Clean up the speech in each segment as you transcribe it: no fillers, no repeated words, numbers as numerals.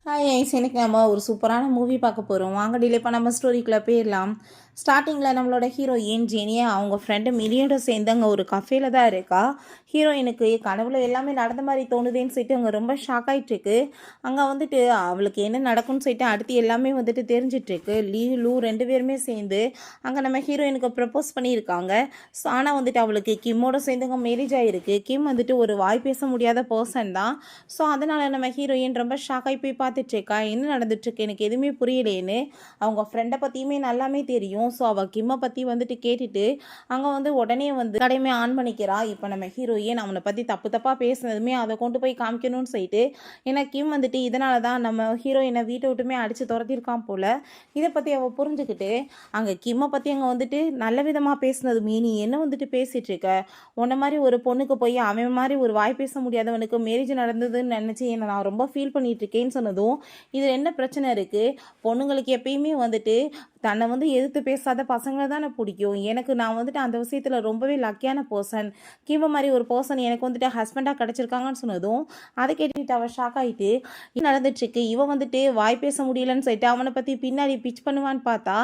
Hi ice, இன்னைக்கு நம்ம ஒரு சூப்பரான மூவி பார்க்க போகிறோம். வாங்க டிலே பண்ணாமல் ஸ்டோரிக்குள்ளே போயிடலாம். ஸ்டார்டிங்கில் நம்மளோட ஹீரோயின் ஜெனியா அவங்க ஃப்ரெண்டு மிலியோட சேர்ந்து அங்கே ஒரு கஃபேல தான் இருக்கா. ஹீரோயினுக்கு கனவுல எல்லாமே நடந்த மாதிரி தோணுதேன்னு சொல்லிட்டு அவங்க ரொம்ப ஷாக் ஆகிட்டுருக்கு. அங்கே வந்துட்டு அவளுக்கு என்ன நடக்கும்னு சொல்லிட்டு அடுத்து எல்லாமே வந்துட்டு தெரிஞ்சிட்ருக்கு. லூ ரெண்டு பேருமே சேர்ந்து அங்கே நம்ம ஹீரோயினுக்கு ப்ரப்போஸ் பண்ணியிருக்காங்க. ஸோ ஆனால் வந்துட்டு அவளுக்கு கிம்மோட சேர்ந்து அங்கே மேரேஜ் ஆகிருக்கு. கிம் வந்துட்டு ஒரு வாய் பேச முடியாத பர்சன் தான். ஸோ அதனால் நம்ம ஹீரோயின் ரொம்ப ஷாக் ஆகி போய் பார்த்துட்ருக்கா. என்ன நடந்துட்டுருக்கு எனக்கு எதுவுமே புரியலேன்னு. அவங்க ஃப்ரெண்டை பற்றியுமே நல்லாமே தெரியும். ஸோ அவள் கிம்மை பற்றி வந்துட்டு கேட்டுட்டு அங்கே வந்து உடனே வந்து கடையுமே ஆன் பண்ணிக்கிறா. இப்போ நம்ம ஹீரோயின் அவனை பற்றி தப்பு தப்பாக பேசுனதுமே அதை கொண்டு போய் காமிக்கணும்னு சொல்லிட்டு, ஏன்னா கிம் வந்துட்டு இதனால தான் நம்ம ஹீரோயினை வீட்டை விட்டுமே அடித்து துரத்திருக்கான் போல். இதை பற்றி அவள் புரிஞ்சுக்கிட்டு அங்கே கிம்மை பற்றி அங்கே வந்துட்டு நல்ல விதமாக பேசுனதுமே, நீ என்ன வந்துட்டு பேசிகிட்டு இருக்க, உன்ன மாதிரி ஒரு பொண்ணுக்கு போய் அவன் மாதிரி ஒரு வாய் பேச முடியாதவனுக்கு மேரேஜ் நடந்ததுன்னு நினச்சி என்னை நான் ரொம்ப ஃபீல் பண்ணிட்டு இருக்கேன்னு சொன்னதும், இதில் என்ன பிரச்சனை இருக்குது, பொண்ணுங்களுக்கு எப்பயுமே வந்துட்டு தன்னை வந்து எதிர்த்து பேசாத பசங்களை தானே பிடிக்கும். எனக்கு நான் வந்துட்டு அந்த விஷயத்தில் ரொம்பவே லக்கியான பர்சன். கிவ மாதிரி ஒரு பர்சன் எனக்கு வந்துட்டு ஹஸ்பண்டாக கிடச்சிருக்காங்கன்னு சொன்னதும் அதை கேட்டுட்டு அவள் ஷாக் ஆகிட்டு, இது நடந்துட்டுருக்கு, இவன் வந்துட்டு வாய் பேச முடியலன்னு சொல்லிட்டு அவனை பற்றி பின்னாடி பிச் பண்ணுவான்னு பார்த்தா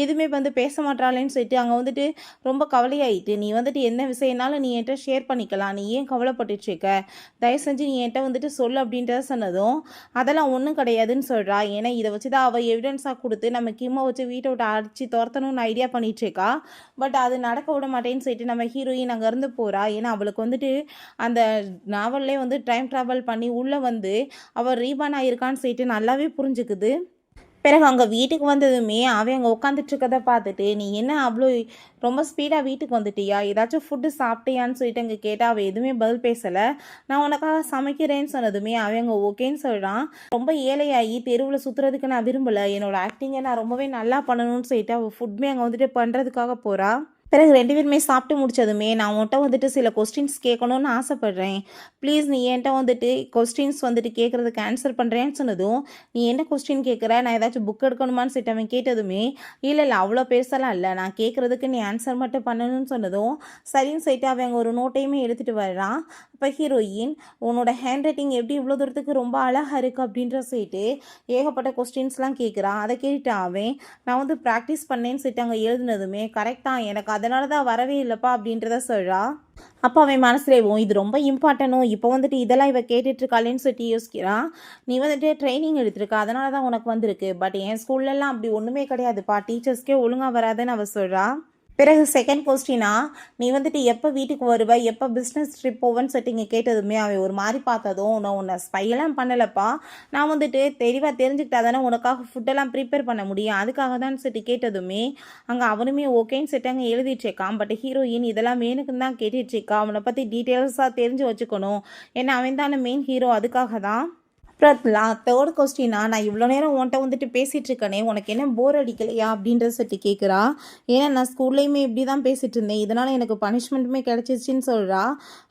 எதுவுமே வந்து பேச மாட்டாளேன்னு சொல்லிட்டு அங்கே வந்துட்டு ரொம்ப கவலையாயிட்டு, நீ வந்துட்டு என்ன விஷயம்னாலும் நீ என்கிட்ட ஷேர் பண்ணிக்கலாம், நீ ஏன் கவலைப்பட்டுருக்க, தயவு செஞ்சு நீ என்கிட்ட வந்துட்டு சொல்லு அப்படின்றத சொன்னதும் அதெல்லாம் ஒன்றும் கிடையாதுன்னு சொல்கிறா. ஏன்னா இதை வச்சு தான் அவள் எவிடன்ஸாக கொடுத்து நம்ம கிம்மை வச்சு வீட்டை விட்டு அடிச்சு துரத்தணும்னு ஐடியா பண்ணிட்டு இருக்கா. பட் அது நடக்க விட மாட்டேன்னு சொல்லிட்டு நம்ம ஹீரோயின் அங்கேருந்து போகிறா. ஏன்னா அவளுக்கு வந்துட்டு அந்த நாவல்லே வந்து டைம் ட்ராவல் பண்ணி உள்ளே வந்து அவள் ரீபான் ஆகிருக்கான்னு சொல்லிட்டு நல்லாவே புரிஞ்சுக்குது. பிறகு அங்கே வீட்டுக்கு வந்ததுமே அவன் அங்கே உட்காந்துட்ருக்கதை பார்த்துட்டு, நீ என்ன அவ்வளோ ரொம்ப ஸ்பீடாக வீட்டுக்கு வந்துட்டியா, ஏதாச்சும் ஃபுட்டு சாப்பிட்டியான்னு சொல்லிட்டு அங்கே கேட்டால் அவள் எதுவுமே பதில் பேசலை. நான் உனக்காக சமைக்கிறேன்னு சொன்னதுமே அவன் அங்கே ஓகேன்னு சொல்கிறான். ரொம்ப ஏழையாகி தெருவில் சுற்றுறதுக்கு நான் விரும்பலை, என்னோடய ஆக்டிங்கை நான் ரொம்பவே நல்லா பண்ணணும்னு சொல்லிட்டு அவள் ஃபுட்மே அங்கே வந்துட்டு பண்ணுறதுக்காக போகிறா. பிறகு ரெண்டு பேருமே சாப்பிட்டு முடிச்சதுமே, நான் உன்கிட்ட வந்துட்டு சில கொஸ்டின்ஸ் கேட்கணுன்னு ஆசைப்பட்றேன், ப்ளீஸ் நீ என்கிட்ட வந்துட்டு கொஸ்டின்ஸ் வந்துட்டு கேட்குறதுக்கு ஆன்சர் பண்ணுறேன்னு சொன்னதும், நீ என்ன கொஸ்டின் கேட்குற, நான் ஏதாச்சும் புக் எடுக்கணுமான்னு சொல்லிட்டு அவன் கேட்டதுமே, இல்லை இல்லை அவ்வளோ பெருசெல்லாம் இல்லை, நான் கேட்குறதுக்கு நீ ஆன்சர் மட்டும் பண்ணணும்னு சொன்னதும் சரின்னு சொல்லிட்டு அவன் ஒரு நோட்டையுமே எடுத்துகிட்டு வர்றான். இப்போ ஹீரோயின், உன்னோட ஹேண்ட் ரைட்டிங் எப்படி இவ்வளோ தூரத்துக்கு ரொம்ப அழகாக இருக்குது அப்படின்ற சொல்லிட்டு ஏகப்பட்ட கொஸ்டின்ஸ்லாம் கேட்குறான். அதை கேட்டுட்டு அவன், நான் வந்து ப்ராக்டிஸ் பண்ணேன்னு சொல்லிட்டு அங்கே எழுதுனதுமே, கரெக்டாக எனக்கு அதனால தான் வரவே இல்லைப்பா அப்படின்றத சொல்கிறா. அப்போ அவன் மனசுலேவும் இது ரொம்ப இம்பார்ட்டனும், இப்போ வந்துட்டு இதெல்லாம் இவ கேட்டுட்ருக்காளேன்னு சொல்லிட்டு யோசிக்கிறான். நீ வந்துட்டு ட்ரைனிங் எடுத்திருக்க, அதனால தான் உனக்கு வந்திருக்கு, பட் என் ஸ்கூல்லலாம் அப்படி ஒன்றுமே கிடையாதுப்பா, டீச்சர்ஸ்க்கே ஒழுங்காக வராதுன்னு அவள் சொல்கிறா. பிறகு செகண்ட் கொஸ்டினா, நீ வந்துட்டு எப்போ வீட்டுக்கு வருவ, எப்போ பிஸ்னஸ் ட்ரிப் போவேன்னு சொல்லிட்டு இங்கே கேட்டதுமே அவன் ஒரு மாதிரி பார்த்ததும், நான் உன்னை ஸ்பையெல்லாம் பண்ணலப்பா, நான் வந்துட்டு தெளிவாக தெரிஞ்சுக்கிட்டா தானே உனக்காக ஃபுட்டெல்லாம் ப்ரிப்பேர் பண்ண முடியும், அதுக்காக தான் சொல்லிட்டு கேட்டதுமே அங்கே அவனுமே ஓகேன்னு சொல்லிட்டு அங்கே எழுதிட்டுருக்கான். பட் ஹீரோயின் இதெல்லாம் வேணுக்குன்னு தான் கேட்டுட்ருக்கா, அவனை பற்றி டீட்டெயில்ஸாக தெரிஞ்சு வச்சுக்கணும், ஏன்னா அவன் தானே மெயின் ஹீரோ, அதுக்காக தான். அப்புறம் தேர்ட் கொஸ்டினா, நான் இவ்வளோ நேரம் உன்ட்ட வந்துட்டு பேசிகிட்டு இருக்கனே, உனக்கு என்ன போர் அடிக்கலையா அப்படின்றத சொல்லிட்டு கேட்குறா. ஏன்னா நான் ஸ்கூல்லையுமே இப்படி தான் பேசிகிட்டு இருந்தேன், இதனால் எனக்கு பனிஷ்மெண்ட்டுமே கிடச்சிச்சின்னு சொல்கிறா.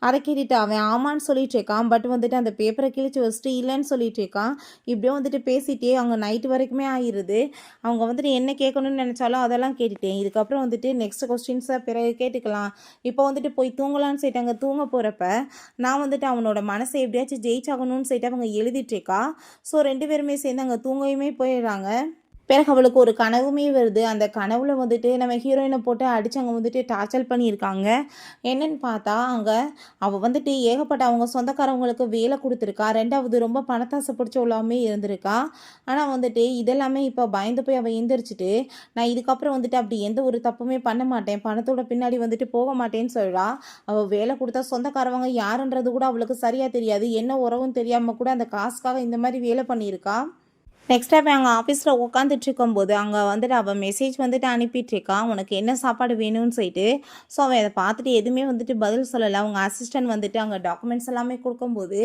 அதை கேட்டுட்டு அவன் ஆமான்னு சொல்லிட்டு இருக்கான். பட் வந்துட்டு அந்த பேப்பரை கிழிச்சு வச்சுட்டு இல்லைன்னு சொல்லிட்டு இருக்கான். இப்படியே வந்துட்டு பேசிகிட்டே அவங்க நைட்டு வரைக்குமே ஆகிடுது. அவங்க வந்துட்டு என்ன கேட்கணும்னு நினச்சாலும் அதெல்லாம் கேட்டுட்டேன். இதுக்கப்புறம் வந்துட்டு நெக்ஸ்ட் கொஸ்டின்ஸை பிறகு கேட்டுக்கலாம். இப்போ வந்துட்டு போய் தூங்கலான்னு சொல்லிட்டு அங்கே தூங்க போகிறப்ப நான் வந்துட்டு அவனோட மனசை எப்படியாச்சும் ஜெயிச்சாகணும்னு சொல்லிட்டு அவங்க எழுதிட்டு இருக்கா. ஸோ ரெண்டு பேருமே சேர்ந்து அங்கே தூங்கவுமே போயிடுறாங்க. பிறகு அவளுக்கு ஒரு கனவுமே வருது. அந்த கனவுல வந்துட்டு நம்ம ஹீரோயினை போட்டு அடித்து அங்கே வந்துட்டு டார்ச்சர் பண்ணியிருக்காங்க. என்னன்னு பார்த்தா அங்கே அவள் வந்துட்டு ஏகப்பட்ட அவங்க சொந்தக்காரவங்களுக்கு வேலை கொடுத்துருக்கா. ரெண்டாவது ரொம்ப பணத்தாசை பிடிச்சவளாமே இருந்திருக்கா. ஆனால் வந்துட்டு இதெல்லாமே இப்போ பயந்து போய் அவள் எந்திரிச்சிட்டு, நான் இதுக்கப்புறம் வந்துட்டு அப்படி எந்த ஒரு தப்புமே பண்ண மாட்டேன், பணத்தோட பின்னாடி வந்துட்டு போக மாட்டேன்னு சொல்கிறா. அவள் வேலை கொடுத்தா சொந்தக்காரவங்க யாருன்றது கூட அவளுக்கு சரியாக தெரியாது, என்ன உறவும் தெரியாமல் கூட அந்த காசுக்காக இந்த மாதிரி வேலை பண்ணியிருக்கா. நெக்ஸ்ட் டைம் அங்கே ஆஃபீஸில் உட்காந்துட்டு இருக்கும்போது அங்கே வந்துட்டு அவள் மெசேஜ் வந்துட்டு அனுப்பிட்டுருக்கான், உனக்கு என்ன சாப்பாடு வேணும்னு சொல்லிட்டு. ஸோ அவன் அதை பார்த்துட்டு எதுவுமே வந்துட்டு பதில் சொல்லலை. அவங்க அசிஸ்டன்ட் வந்துட்டு அங்கே டாக்குமெண்ட்ஸ் எல்லாமே கொடுக்கும்போது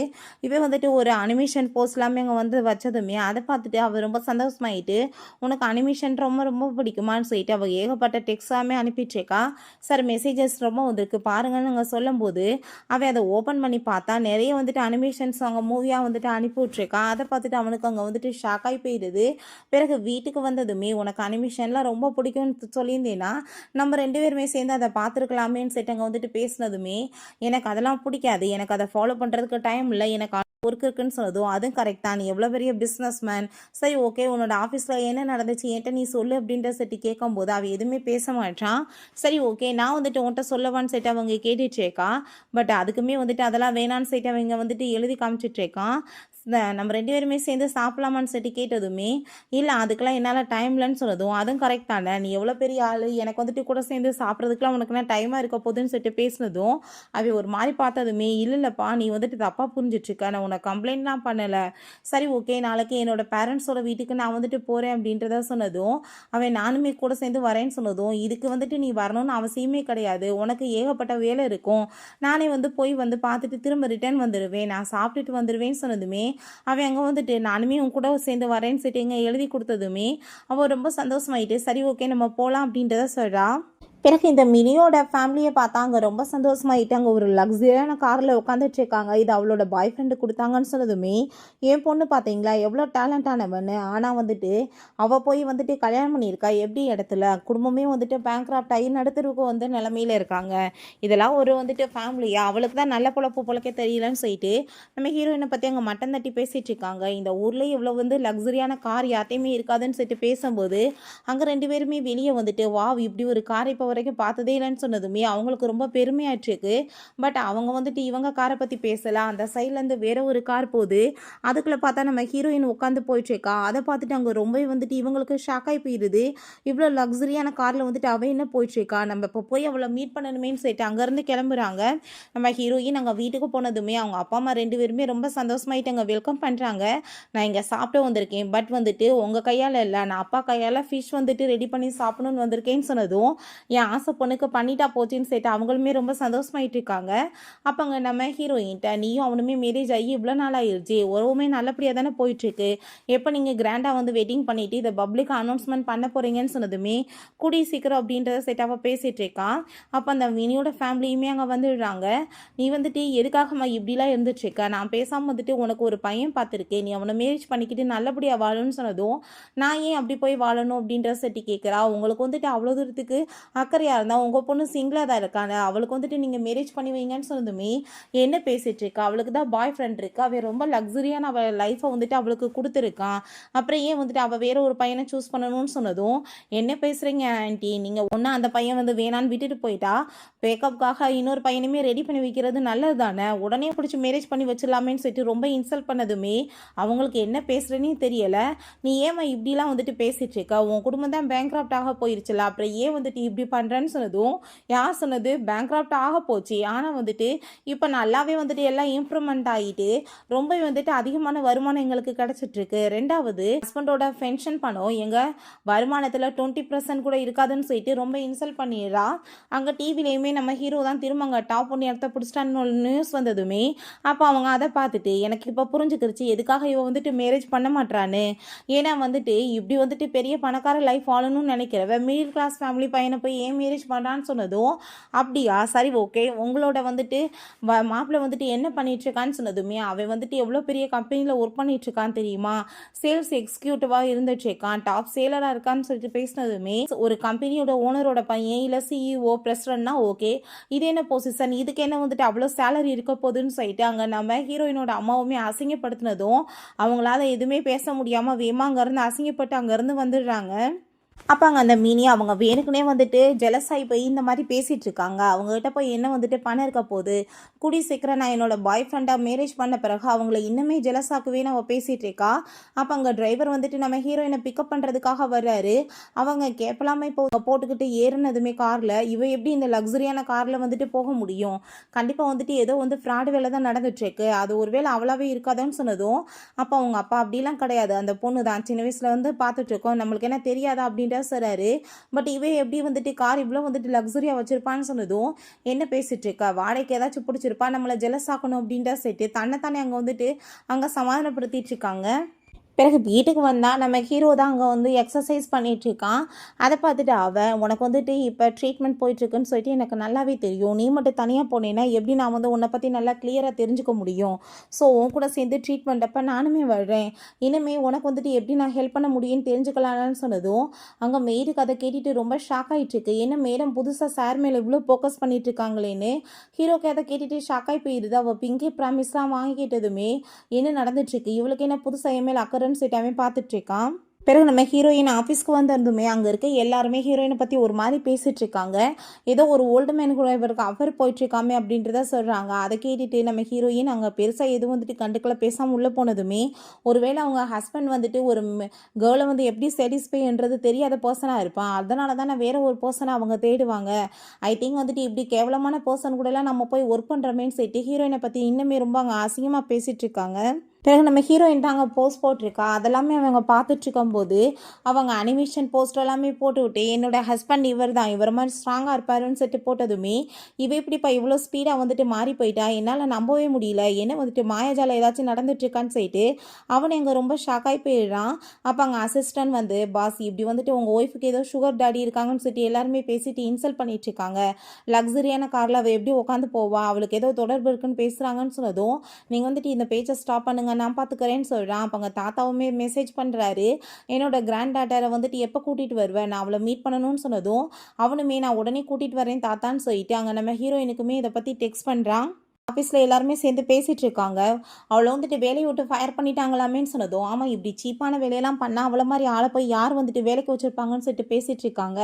இவன் வந்துட்டு ஒரு அனிமேஷன் போஸ்ட் எல்லாமே அங்கே வந்து வச்சதுமே அதை பார்த்துட்டு அவள் ரொம்ப சந்தோஷமாயிட்டு, உனக்கு அனிமேஷன் ரொம்ப ரொம்ப பிடிக்குமான்னு சொல்லிட்டு அவள் ஏகப்பட்ட டெக்ஸ்டாமே அனுப்பிட்டுருக்கா. சார் மெசேஜஸ் ரொம்ப வந்திருக்கு பாருங்கன்னு அங்கே சொல்லும்போது அவன் அதை ஓப்பன் பண்ணி பார்த்தா நிறைய வந்துட்டு அனிமேஷன்ஸ் அங்கே மூவியாக வந்துட்டு அனுப்பி விட்ருக்கான். அதை பார்த்துட்டு அவனுக்கு அங்கே வந்துட்டு ஷாக்காக போயிடுது. பிறகு வீட்டுக்கு வந்ததுமே உனக்கு அனிமேஷன்லாம் ரொம்ப பிடிக்கும்னு சொல்லியிருந்தேன்னா நம்ம ரெண்டு பேருமே சேர்ந்து அதை பார்த்துருக்கலாமேன்னு சொல்லிட்டு அங்கே வந்துட்டு பேசினதுமே, எனக்கு அதெல்லாம் பிடிக்காது, எனக்கு அதை ஃபாலோ பண்ணுறதுக்கு டைம் இல்லை, எனக்கு ஒர்க் இருக்குன்னு சொன்னதும் அதுவும் கரெக்ட் தான், நீ எவ்வளோ பெரிய பிஸ்னஸ் மேன், சரி ஓகே உன்னோட ஆஃபீஸில் என்ன நடந்துச்சு என்கிட்ட நீ சொல்லு அப்படின்ற சரி கேட்கும்போது அவள் எதுவுமே பேச மாட்டான். சரி ஓகே நான் வந்துட்டு உன்கிட்ட சொல்லவான்னு சொல்லிட்டு அவங்க கேட்டுட்ருக்கா. பட் அதுக்குமே வந்துட்டு அதெல்லாம் வேணான்னு சொல்லிட்டு அவங்க வந்துட்டு எழுதி காமிச்சிட்ருக்கான். நம்ம 2 பேருமே சேர்ந்து சாப்பிடலாமான்னு சொல்லிட்டு கேட்டதுமே, இல்ல அதுக்கெல்லாம் என்னால டைம் இல்லன்னு சொன்னதும், அதுவும் கரெக்ட் தானே. நீ எவ்வளோ பெரிய ஆளு, எனக்கு வந்துட்டு கூட சேர்ந்து சாப்பிட்றதுக்குலாம் உனக்கு என்ன டைமா இருக்க போதுன்னு சொல்லிட்டு பேசினதும், அவ ஒரு மாரி பார்த்ததுமே, இல்லப்பா நீ வந்துட்டு தப்பா புரிஞ்சிட்டுருக்க. நான் உன்ன கம்ப்ளைண்ட்லாம் பண்ணல. சரி ஓகே நாளைக்கு என்னோட பேரண்ட்ஸோட வீட்டுக்கு நான் வந்துட்டு போறேன் அப்படின்றத சொன்னதும், அவன் நானுமே கூட சேர்ந்து வரேன்னு சொன்னதும், இதுக்கு வந்துட்டு நீ வரணும்னு அவசியமே கிடையாது. உனக்கு ஏகப்பட்ட வேலை இருக்கும். நானே வந்து போய் வந்து பார்த்துட்டு திரும்ப ரிட்டர்ன் வந்துருவேன். நான் சாப்பிட்டுட்டு வந்துருவேன்னு சொன்னதுமே, அவன் அங்கே வந்துட்டு நானுமே உன் கூட சேர்ந்து வரேன்னு சொல்லிட்டு இங்கே எழுதி கொடுத்ததுமே அவள் ரொம்ப சந்தோஷமாயிட்டு சரி ஓகே நம்ம போகலாம் அப்படின்றத சொல்கிறா. பிறகு இந்த மினியோட ஃபேமிலியை பார்த்தா அங்கே ரொம்ப சந்தோஷமாயிட்டாங்க. ஒரு லக்ஸரியான காரில் உட்காந்துட்டு இருக்காங்க. இது அவளோட பாய் ஃப்ரெண்டு கொடுத்தாங்கன்னு சொன்னதுமே, என் பொண்ணு பார்த்தீங்களா எவ்வளோ டேலண்டானவன்னு, ஆனால் வந்துட்டு அவள் போய் வந்துட்டு கல்யாணம் பண்ணியிருக்கா எப்படி இடத்துல குடும்பமே வந்துட்டு பேங்க்ராப்ட் ஆகி நடுத்தருக்கு வந்து நிலமையில இருக்காங்க. இதெல்லாம் ஒரு வந்துட்டு ஃபேமிலியா, அவளுக்கு தான் நல்ல பொழப்பு பொழக்க தெரியலன்னு சொல்லிட்டு நம்ம ஹீரோயினை பற்றி அங்கே மட்டம் தட்டி பேசிகிட்டு இருக்காங்க. இந்த ஊர்லேயே இவ்வளோ வந்து லக்ஸரியான கார் யார்ட்டையுமே இருக்காதுன்னு சொல்லிட்டு பேசும்போது அங்கே 2 பேருமே வெளியே வந்துட்டு வாவ் இப்படி ஒரு கார் இப்போ வரைக்கும் பார்த்ததே இல்லைன்னு சொன்னதுமே அவங்களுக்கு ரொம்ப பெருமையாயிட்டிருக்கு. பட் அவங்க வந்துட்டு இவங்க காரை பற்றி பேசலாம். அந்த சைட்லேருந்து வேற ஒரு கார் போகுது. அதுக்குள்ளே பார்த்தா நம்ம ஹீரோயின் உட்காந்து போயிட்டுருக்கா. அதை பார்த்துட்டு அங்கே ரொம்பவே வந்துட்டு இவங்களுக்கு ஷாக் ஆகி போயிடுது. இவ்வளோ லக்ஸரியான காரில் வந்துட்டு அவள் என்ன போயிட்டுருக்கா, நம்ம இப்போ போய் அவளை மீட் பண்ணணுமேன்னு சொல்லிட்டு அங்கேருந்து கிளம்புறாங்க. நம்ம ஹீரோயின் அங்கே வீட்டுக்கு போனதுமே அவங்க அப்பா அம்மா 2 பேருமே ரொம்ப சந்தோஷமாயிட்டு அங்கே வெல்கம் பண்ணுறாங்க. நான் இங்கே சாப்பிட வந்திருக்கேன், பட் வந்துட்டு உங்கள் கையால் இல்லை நான் அப்பா கையால் ஃபிஷ் வந்துட்டு ரெடி பண்ணி சாப்பிடணும்னு வந்திருக்கேன்னு சொன்னதும் என் ஆசை பொண்ணுக்கு பண்ணிட்டா போச்சுன்னு சொல்லிட்டு அவங்களுமே ரொம்ப சந்தோஷமாயிட்டு இருக்காங்க. அப்போங்க நம்ம ஹீரோயின்ட்ட நீயும் அவனுமே மேரேஜ் ஆகி இவ்வளோ நாள் ஆயிடுச்சு, உறவுமே நல்லபடியாக தானே போயிட்டுருக்கு, எப்போ நீங்கள் கிராண்டாக வந்து வெட்டிங் பண்ணிவிட்டு இதை பப்ளிக் அனௌன்ஸ்மெண்ட் பண்ண போகிறீங்கன்னு சொன்னதுமே கூடிய சீக்கிரம் அப்படின்றத செட்டாக பேசிகிட்டு இருக்கான். அப்போ அந்த மினியோட ஃபேமிலியுமே அங்கே வந்துடுறாங்க. நீ வந்துட்டு எதுக்காகம்மா இப்படிலாம் இருந்துட்டுருக்க, நான் பேசாமல் வந்துட்டு உனக்கு ஒரு பையன் பார்த்துருக்கேன், நீ அவனை மேரேஜ் பண்ணிக்கிட்டு நல்லபடியாக வாழணும்னு சொன்னதும் நான் ஏன் அப்படி போய் வாழணும் அப்படின்ற செட்டி கேட்குறா. உங்களுக்கு வந்துட்டு அவ்வளோ தூரத்துக்கு அக்கறையாக இருந்தால் உங்கள் பொண்ணு சிங்கிளாக தான் இருக்காங்க, அவளுக்கு வந்துட்டு நீங்கள் மேரேஜ் பண்ணி வைங்கன்னு சொன்னதுமே என்ன பேசிகிட்டு இருக்கா, அவளுக்கு தான் பாய் ஃப்ரெண்ட் இருக்கு, அவள் ரொம்ப லக்ஸரியான அவள் லைஃப்பை வந்துட்டு அவளுக்கு கொடுத்துருக்கான், அப்புறம் ஏன் வந்துட்டு அவள் வேற ஒரு பையனை சூஸ் பண்ணணும்னு சொன்னதும் என்ன பேசுகிறீங்க ஆண்டி, நீங்கள் ஒன்றா அந்த பையன் வந்து வேணான்னு விட்டுட்டு போயிட்டா பேக்கப்புக்காக இன்னொரு பையனுமே ரெடி பண்ணி வைக்கிறது நல்லது தானே, உடனே பிடிச்சி மேரேஜ் பண்ணி வச்சிடலாமேன்னு சொல்லிட்டு ரொம்ப இன்சல்ட் பண்ணதுமே அவங்களுக்கு என்ன பேசுகிறேன்னே தெரியலை. நீ ஏமா இப்படிலாம் வந்துட்டு பேசிகிட்டு இருக்க, உன் குடும்பம் தான் பேங்க்ராப்ட் ஆக போயிருச்சுல, அப்புறம் ஏன் வந்துட்டு இப்படி பண்ணுறேன்னு சொன்னதும் யார் சொன்னது பேங்க்ராப்ட் ஆக போச்சு, ஆனால் வந்துட்டு இப்போ நல்லாவே வந்துட்டு எல்லாம் இம்ப்ரூவ்மெண்ட் ஆகிட்டு ரொம்ப வந்துட்டு அதிகமான வருமானம் எங்களுக்கு கிடச்சிட்ருக்கு. ரெண்டாவது ஹஸ்பண்டோட பென்ஷன் பணம் எங்கள் வருமானத்தில் 20% கூட இருக்காதுன்னு சொல்லிட்டு ரொம்ப இன்சல்ட் பண்ணிடுறா. அங்கே டிவிலையுமே நம்ம ஹீரோ தான் திரும்ப அங்கே டாப் பண்ணி இடத்த பிடிச்சிட்டான்னு நியூஸ் வந்ததுமே அப்போ அவங்க அதை பார்த்துட்டு எனக்கு இப்போ புரிஞ்சுக்கிருச்சு எதுக்காக இவ வந்துட்டு மேரேஜ் பண்ண மாட்டான்னு. ஏன்னா வந்துட்டு இப்படி வந்துட்டு பெரிய பணக்கார லைஃப் வாழணும்னு நினைக்கிறவ மிடில் கிளாஸ் ஃபேமிலி பையனை போய் ஏன் மேரேஜ் பண்ணுறான்னு சொன்னதும் அப்படியா சரி ஓகே உங்களோட வந்துட்டு மாப்பிள்ளை வந்துட்டு என்ன பண்ணிகிட்ருக்கான்னு சொன்னதுமே அவன் வந்துட்டு எவ்வளோ பெரிய கம்பெனியில் ஒர்க் பண்ணிகிட்ருக்கான்னு தெரியுமா, சேல்ஸ் எக்ஸிக்யூட்டிவாக இருந்துட்டுருக்கான், டாப் சேலராக இருக்கான்னு சொல்லிட்டு பேசினதுமே ஒரு கம்பெனியோட ஓனரோட பையன் இல்லை சிஇஓ பிரசிடென்ட்னா ஓகே, இது என்ன பொசிஷன், இதுக்கு என்ன வந்துட்டு அவ்வளோ சேலரி இருக்க போகுதுன்னு சொல்லிட்டு அங்கே நம்ம ஹீரோயினோட அம்மாவுமே அசிங்கப்படுத்தினதும் அவங்களால எதுவுமே பேச முடியாமல் வேமா அங்கேருந்து அசிங்கப்பட்டு அங்கேருந்து வந்துடுறாங்க. அப்போ அங்கே அந்த மினி அவங்க வேணுக்குனே வந்துட்டு ஜெலஸாகி போய் இந்த மாதிரி பேசிகிட்டு இருக்காங்க. அவங்ககிட்ட போய் என்ன வந்துட்டு பணம் இருக்க போகுது, கூடி சீக்கிரம் நான் என்னோட பாய் ஃப்ரெண்டாக மேரேஜ் பண்ண பிறகு அவங்கள இன்னுமே ஜெலஸாக்கவே நம்ம பேசிகிட்டு இருக்கா. அப்போ அங்கே டிரைவர் வந்துட்டு நம்ம ஹீரோயினை பிக்கப் பண்ணுறதுக்காக வர்றாரு. அவங்க கேட்கலாமே இப்போ போட்டுக்கிட்டு ஏறினதுமே காரில் இவ எப்படி இந்த லக்ஸரியான காரில் வந்துட்டு போக முடியும், கண்டிப்பாக வந்துட்டு ஏதோ வந்து ஃப்ராடு வேலை தான் நடந்துட்டுருக்கு, அது ஒருவேளை அவளாவே இருக்காதுன்னு சொன்னதும் அப்போ அவங்க அப்பா அப்படிலாம் கிடையாது, அந்த பொண்ணு தான் சின்ன வயசில் வந்து பார்த்துட்ருக்கோம், நம்மளுக்கு என்ன தெரியாதா அப்படின்ற சொல்றாரு. பட் இவ எப்படி வந்துட்டு கார் இவ்வளோ வந்துட்டு லக்ஸரியா வச்சிருப்பான்னு சொன்னதும் என்ன பேசிட்டு இருக்கா, வாடகைக்கு ஏதாச்சும் பிடிச்சிருப்பா நம்மளை ஜெலஸ் ஆக்கணும் அப்படின்ற செட்டு தன்னைத்தானே அங்கே வந்துட்டு அங்கே சமாதானப்படுத்திட்டு இருக்காங்க. பிறகு வீட்டுக்கு வந்தால் நம்ம ஹீரோ தான் அங்கே வந்து எக்ஸசைஸ் பண்ணிகிட்ருக்கான். அதை பார்த்துட்டு உனக்கு வந்துட்டு இப்போ ட்ரீட்மெண்ட் போயிட்டுருக்குன்னு சொல்லிட்டு எனக்கு நல்லாவே தெரியும். நீ மட்டும் தனியாக போனேன்னா எப்படி நான் வந்து உன்னை பற்றி நல்லா கிளியராக தெரிஞ்சுக்க முடியும். ஸோ உன் கூட சேர்ந்து ட்ரீட்மெண்ட் அப்போ நானுமே வர்றேன். இனிமேல் உனக்கு வந்துட்டு எப்படி நான் ஹெல்ப் பண்ண முடியும்னு தெரிஞ்சுக்கலான்னு சொன்னதும் அங்கே மெய்டுக்கு அதை கேட்டுட்டு ரொம்ப ஷாக் ஆகிட்டுருக்கு. என்ன மேடம் புதுசாக சார் மேலே இவ்வளோ ஃபோக்கஸ் பண்ணிட்டு இருக்காங்களேன்னு ஹீரோக்கு அதை கேட்டுட்டு ஷாக் ஆகி போயிடுது. அவள் பிங்கி ப்ராமிஸ்லாம் வாங்கி கேட்டதுமே என்ன நடந்துட்டுருக்கு, இவளுக்கு என்ன புதுசாக எம்எல் அக்கறன்னு சொல்லிட்டு அவன் பார்த்துட்ருக்கான். பிறகு நம்ம ஹீரோயின் ஆஃபீஸ்க்கு வந்திருந்துமே அங்கே இருக்க எல்லாருமே ஹீரோயினை பற்றி ஒரு மாதிரி பேசிகிட்டு இருக்காங்க. ஏதோ ஒரு ஓல்டு மேன் கூட இவருக்கு அஃபர் போயிட்டுருக்காமே அப்படின்றத சொல்கிறாங்க. அதை கேட்டுட்டு நம்ம ஹீரோயின் அங்கே பெருசாக எதுவும் வந்துட்டு கண்டுக்கல, பேசாமல் உள்ளே போனதுமே ஒருவேளை அவங்க ஹஸ்பண்ட் வந்துட்டு ஒரு கேர்ளை வந்து எப்படி சாட்டிஸ்ஃபைன்றது தெரியாத பர்சனாக இருப்பான். அதனால தான் வேற ஒரு பர்சனை அவங்க தேடுவாங்க. ஐ திங்க் வந்துட்டு இப்படி கேவலமான பர்சன் கூடலாம் நம்ம போய் ஒர்க் பண்ணுறமேன்னு சொல்லிட்டு ஹீரோயினை பற்றி இன்னுமே ரொம்ப அங்கே அசிங்கமாக பேசிகிட்டு இருக்காங்க. பிறகு நம்ம ஹீரோயின் தாங்க போஸ்ட் போட்டிருக்கா. அதெல்லாமே அவங்க பார்த்துட்டு இருக்கும்போது அவங்க அனிமேஷன் போஸ்ட் எல்லாமே போட்டுவிட்டு என்னோட ஹஸ்பண்ட் இவர் தான், இவர் மாதிரி ஸ்ட்ராங்காக இருப்பாருன்னு சொல்லிட்டு போட்டதுமே இப்படிப்பா இவ்வளோ ஸ்பீடாக வந்துட்டு மாறி போயிட்டா, என்னால் நம்பவே முடியல, என்ன வந்துட்டு மாயாஜாலம் ஏதாச்சும் நடந்துட்டுருக்கான்னு சொல்லிட்டு அவனை எங்கே ரொம்ப ஷாக்காகி போயிடுறான். அப்போ அங்கே அசிஸ்டன்ட் வந்து பாஸ் இப்படி வந்துட்டு உங்கள் ஒய்ஃபுக்கு ஏதோ சுகர் டாடி இருக்காங்கன்னு சொல்லிட்டு எல்லாருமே பேசிட்டு இன்சல்ட் பண்ணிட்டு இருக்காங்க. லக்ஸரியான காரில் அவள் எப்படி உட்காந்து போவா, அவளுக்கு ஏதோ தொடர்பு இருக்குன்னு பேசுகிறாங்கன்னு சொன்னதும் நீங்கள் வந்துட்டு இந்த பேச்சை ஸ்டாப் பண்ணுங்க, நான் பார்த்துக்கிறேன்னு சொல்கிறான். அப்போ அங்கே தாத்தாவுமே மெசேஜ் பண்ணுறாரு, என்னோட கிராண்ட் டாட்டரை வந்துட்டு எப்போ கூட்டிகிட்டு வருவேன், நான் அவளை மீட் பண்ணணும்னு சொன்னதும் அவனுமே நான் உடனே கூட்டிகிட்டு வரேன் தாத்தான்னு சொல்லிட்டு அங்கே நம்ம ஹீரோயினுக்குமே இதை பற்றி டெக்ஸ்ட் பண்ணுறான். ஆஃபீஸில் எல்லாருமே சேர்ந்து பேசிகிட்டு இருக்காங்க. அவளை வந்துட்டு வேலையை விட்டு ஃபயர் பண்ணிட்டாங்களாமேன்னு சொன்னதும் ஆமாம் இப்படி சீப்பான வேலையெல்லாம் பண்ணால் அவளை மாதிரி ஆளை போய் யார் வந்துட்டு வேலைக்கு வச்சுருப்பாங்கன்னு சொல்லிட்டு பேசிகிட்டு இருக்காங்க.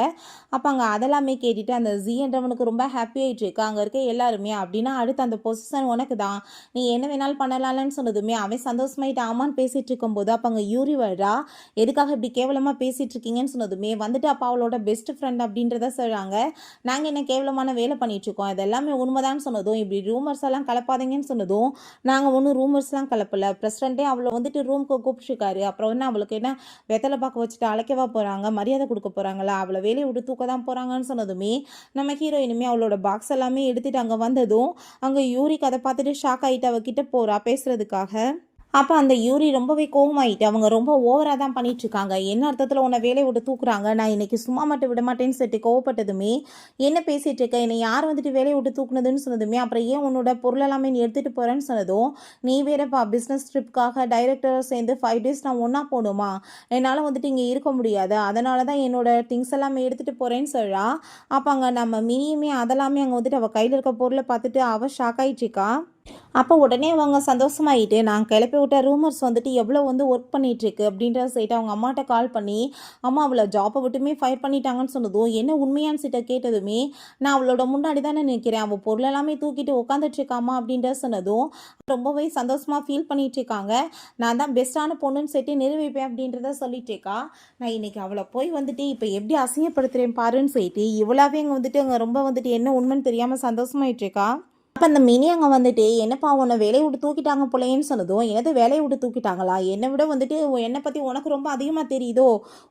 அப்போ அங்கே அதெல்லாமே கேட்டுட்டு அந்த ஜீன்றவனுக்கு ரொம்ப ஹாப்பி ஆகிட்டு இருக்கு. அங்கே இருக்க எல்லாருமே அப்படின்னா அடுத்து அந்த பொசிஷன் உனக்கு தான், நீ என்ன வேணாலும் பண்ணலாம்னு சொன்னதுமே அவன் சந்தோஷமாயிட்டு ஆமான்னு பேசிகிட்டு இருக்கும்போது அப்போ அங்கே யூரி வர்றா. எதுக்காக இப்படி கேவலமாக பேசிகிட்டு இருக்கீங்கன்னு சொன்னதுமே வந்துட்டு அப்போ அவளோட பெஸ்ட் ஃப்ரெண்ட் அப்படின்றத சொல்கிறாங்க. நாங்கள் என்ன கேவலமான வேலை பண்ணிகிட்ருக்கோம், அது எல்லாமே உண்மைதான்னு சொன்னதும் இப்படி ரூமர்ஸ் எல்லாம் கலப்பாதீங்கன்னு சொன்னதும் நாங்கள் ஒன்றும் ரூமர்ஸ்லாம் கலப்பல, பிரசிடென்ட்டே அவளை வந்துட்டு ரூமுக்கு கூப்பிட்டுருக்காரு, அப்புறம் என்ன அவளுக்கு என்ன வெத்தலை பார்க்க வச்சுட்டு அழைக்கவா போகிறாங்க, மரியாதை கொடுக்க போகிறாங்களா, அவளை வேலையை விட்டு தூக்க தான் போகிறாங்கன்னு சொன்னதுமே நம்ம ஹீரோயினுமே அவளோட பாக்ஸ் எல்லாமே எடுத்துகிட்டு அங்கே வந்ததும் அங்கே யூரிக்கு அதை பார்த்துட்டு ஷாக் ஆகிட்டு அவகிட்ட போகிறா பேசுகிறதுக்காக. அப்போ அந்த யூரி ரொம்பவே கோவமாயிட்டு அவங்க ரொம்ப ஓவராக தான் பண்ணிகிட்ருக்காங்க, என்ன அர்த்தத்தில் உன்னை வேலையை விட்டு தூக்குறாங்க, நான் இன்றைக்கி சும்மா மட்டும் விட மாட்டேன்னு சொல்லிட்டு கோவப்பட்டதுமே என்ன பேசிகிட்டு இருக்க, என்னை யார் வந்துட்டு வேலையை விட்டு தூக்குனதுன்னு சொன்னதுமே அப்புறம் ஏன் உன்னோட பொருள் எல்லாமே நீ எடுத்துகிட்டு போகிறேன்னு சொன்னதும் நீ வேறப்பா பிஸ்னஸ் ட்ரிப்புக்காக டைரக்டரை சேர்ந்து 5 days நான் ஒன்றா போகணுமா, என்னால் வந்துட்டு இங்கே இருக்க முடியாது, அதனால தான் என்னோட திங்ஸ் எல்லாமே எடுத்துகிட்டு போகிறேன்னு சொல்கிறா. அப்போ அங்கே நம்ம மினியுமே அதெல்லாமே அங்கே வந்துட்டு அவள் கையில் இருக்க பொருளை பார்த்துட்டு அவள் ஷாக் ஆகிட்டுருக்கா. அப்போ உடனே அவங்க சந்தோஷமாயிட்டு நான் கிளப்பி விட்ட ரூமர்ஸ் வந்துட்டு எவ்வளோ வந்து ஒர்க் பண்ணிகிட்ருக்கு அப்படின்றத சொல்லிட்டு அவங்க அம்மாட்ட கால் பண்ணி அம்மா அவளை ஜாப்பை விட்டுமே ஃபயர் பண்ணிட்டாங்கன்னு சொன்னதும் என்ன உண்மையான்னு சொல்லிட்டு கேட்டதுமே நான் அவளோட முன்னாடி தானே நிற்கிறேன், அவள் பொருள் எல்லாமே தூக்கிட்டு உட்காந்துட்ருக்காமா அப்படின்ற சொன்னதும் ரொம்பவே சந்தோஷமாக ஃபீல் பண்ணிகிட்ருக்காங்க. நான் தான் பெஸ்ட்டான பொண்ணுன்னு சொல்லிட்டு நிரூபிப்பேன் அப்படின்றத சொல்லிட்டு இருக்கா. நான் இன்றைக்கி அவளை போய் வந்துட்டு இப்போ எப்படி அசிங்கப்படுத்துகிறேன் பாருன்னு சொல்லிட்டு இவ்வளோவே அங்கே வந்துட்டு அங்கே ரொம்ப வந்துட்டு என்ன உண்மைன்னு தெரியாமல் சந்தோஷமாயிட்ருக்கா. அப்போ அந்த மினி அங்கே வந்துட்டு என்னப்பா உன்னை வேலையை விட்டு தூக்கிட்டாங்க போலேன்னு சொன்னதும் எனது வேலையை விட்டு தூக்கிட்டாங்களா, என்னை விட வந்துட்டு என்னை பற்றி உனக்கு ரொம்ப அதிகமாக தெரியுதோ,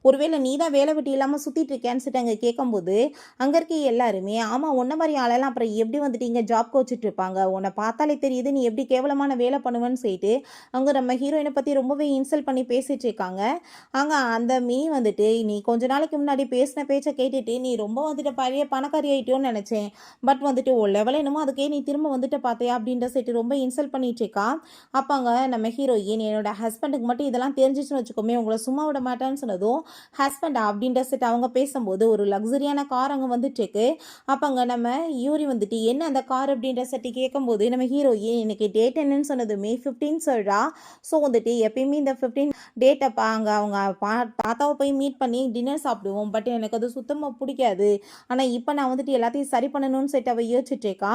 ஒருவேளை நீ தான் வேலை விட்டு இல்லாமல் சுற்றிட்டு இருக்கேன்னு சொல்லிட்டு அங்கே கேட்கும்போது அங்கே இருக்க எல்லாருமே ஆமாம் உன்ன மாதிரி ஆளெல்லாம் அப்புறம் எப்படி வந்துட்டு இங்கே ஜாப் கோச்சிட்டு இருப்பாங்க, உன்னை பார்த்தாலே தெரியுது நீ எப்படி கேவலமான வேலை பண்ணுவேன்னு சொல்லிட்டு அங்கே நம்ம ஹீரோயினை பற்றி ரொம்பவே இன்சல்ட் பண்ணி பேசிகிட்டு இருக்காங்க. அங்கே அந்த மினி வந்துட்டு நீ கொஞ்ச நாளைக்கு முன்னாடி பேசின பேச்சை கேட்டுட்டு நீ ரொம்ப வந்துட்டு பழைய பணக்காரி ஆகிட்டோன்னு நினச்சேன், பட் வந்துட்டு ஒரு லெவல் என்னமோ அதுக்கே நீ திரும்ப வந்துட்டு பார்த்தியா அப்படின்ற சொல்லிட்டு ரொம்ப இன்சல்ட் பண்ணிட்டு இருக்கா. அப்பாங்க நம்ம ஹீரோயின் என்னோட ஹஸ்பண்டுக்கு மட்டும் இதெல்லாம் தெரிஞ்சிச்சுன்னு வச்சுக்கோமே உங்களை சும்மா விட மாட்டேன்னு சொன்னதும் ஹஸ்பண்டா அப்படின்ற சொல்லிட்டு அவங்க பேசும்போது ஒரு லக்ஸரியான கார் அங்கே வந்துட்டு இருக்கு. அப்பாங்க நம்ம யூரி வந்துட்டு என்ன அந்த கார் அப்படின்ற சொல்லிட்டு கேட்கும்போது நம்ம ஹீரோயின் இன்னைக்கு டேட் என்னன்னு சொன்னதுமே 15 சொல்கிறா. ஸோ வந்துட்டு எப்பயுமே இந்த 15 டேட் அப்போ அங்கே அவங்க தாத்தாவை போய் மீட் பண்ணி டின்னர் சாப்பிடுவோம், பட் எனக்கு அது சுத்தமாக பிடிக்காது, ஆனால் இப்போ நான் வந்துட்டு எல்லாத்தையும் சரி பண்ணணும்னு சொல்லிட்டு அவள் யோசிச்சுட்டு இருக்கா.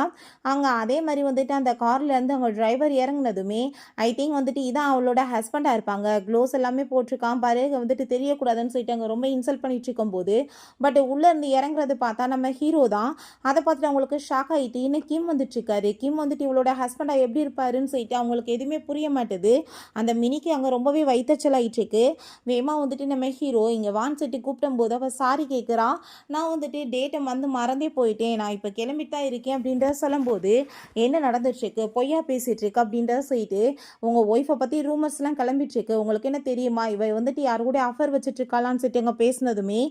அங்கே அதே மாதிரி வந்துட்டு அந்த கார்லேருந்து அவங்க டிரைவர் இறங்குனதுமே ஐ திங்க் வந்துட்டு இதான் அவளோட ஹஸ்பண்டாக இருப்பாங்க, க்ளோஸ் எல்லாமே போட்டிருக்கான் பாரு வந்துட்டு தெரியக்கூடாதுன்னு சொல்லிட்டு அங்கே ரொம்ப இன்சல்ட் பண்ணிட்டு இருக்கும்போது பட் உள்ளேருந்து இறங்குறது பார்த்தா நம்ம ஹீரோ தான். அதை பார்த்துட்டு அவங்களுக்கு ஷாக் ஆகிட்டு இன்னும் கிம் வந்துட்டுருக்காரு, கிம் வந்துட்டு இவளோட ஹஸ்பண்டாக எப்படி இருப்பாருன்னு சொல்லிட்டு அவங்களுக்கு எதுவுமே புரிய மாட்டுது. அந்த மினிக்கு அங்கே ரொம்பவே வைத்தச்சல் ஆகிட்டுருக்கு. வேகமாக வந்துட்டு நம்ம ஹீரோ இங்கே வான் சொல்லிட்டு கூப்பிடும்போது அவள் சாரி கேட்குறான், நான் வந்துட்டு டேட்டை வந்து மறந்தே போயிட்டேன், நான் இப்போ கிளம்பிட்டு தான் இருக்கேன் அப்படின்ற சொல்லும்போது என்ன நடந்துட்டுருக்கு, பொய்யா பேசிகிட்ருக்கு அப்படின்றத சொல்லிட்டு உங்கள் ஒய்ஃபை பற்றி ரூமர்ஸ்லாம் கிளம்பிட்டுருக்கு, உங்களுக்கு என்ன தெரியுமா, இவ வந்துட்டு யாரு கூட ஆஃபர் வச்சுட்ருக்காளான்னு சொல்லிட்டு அங்கே பேசினதுமே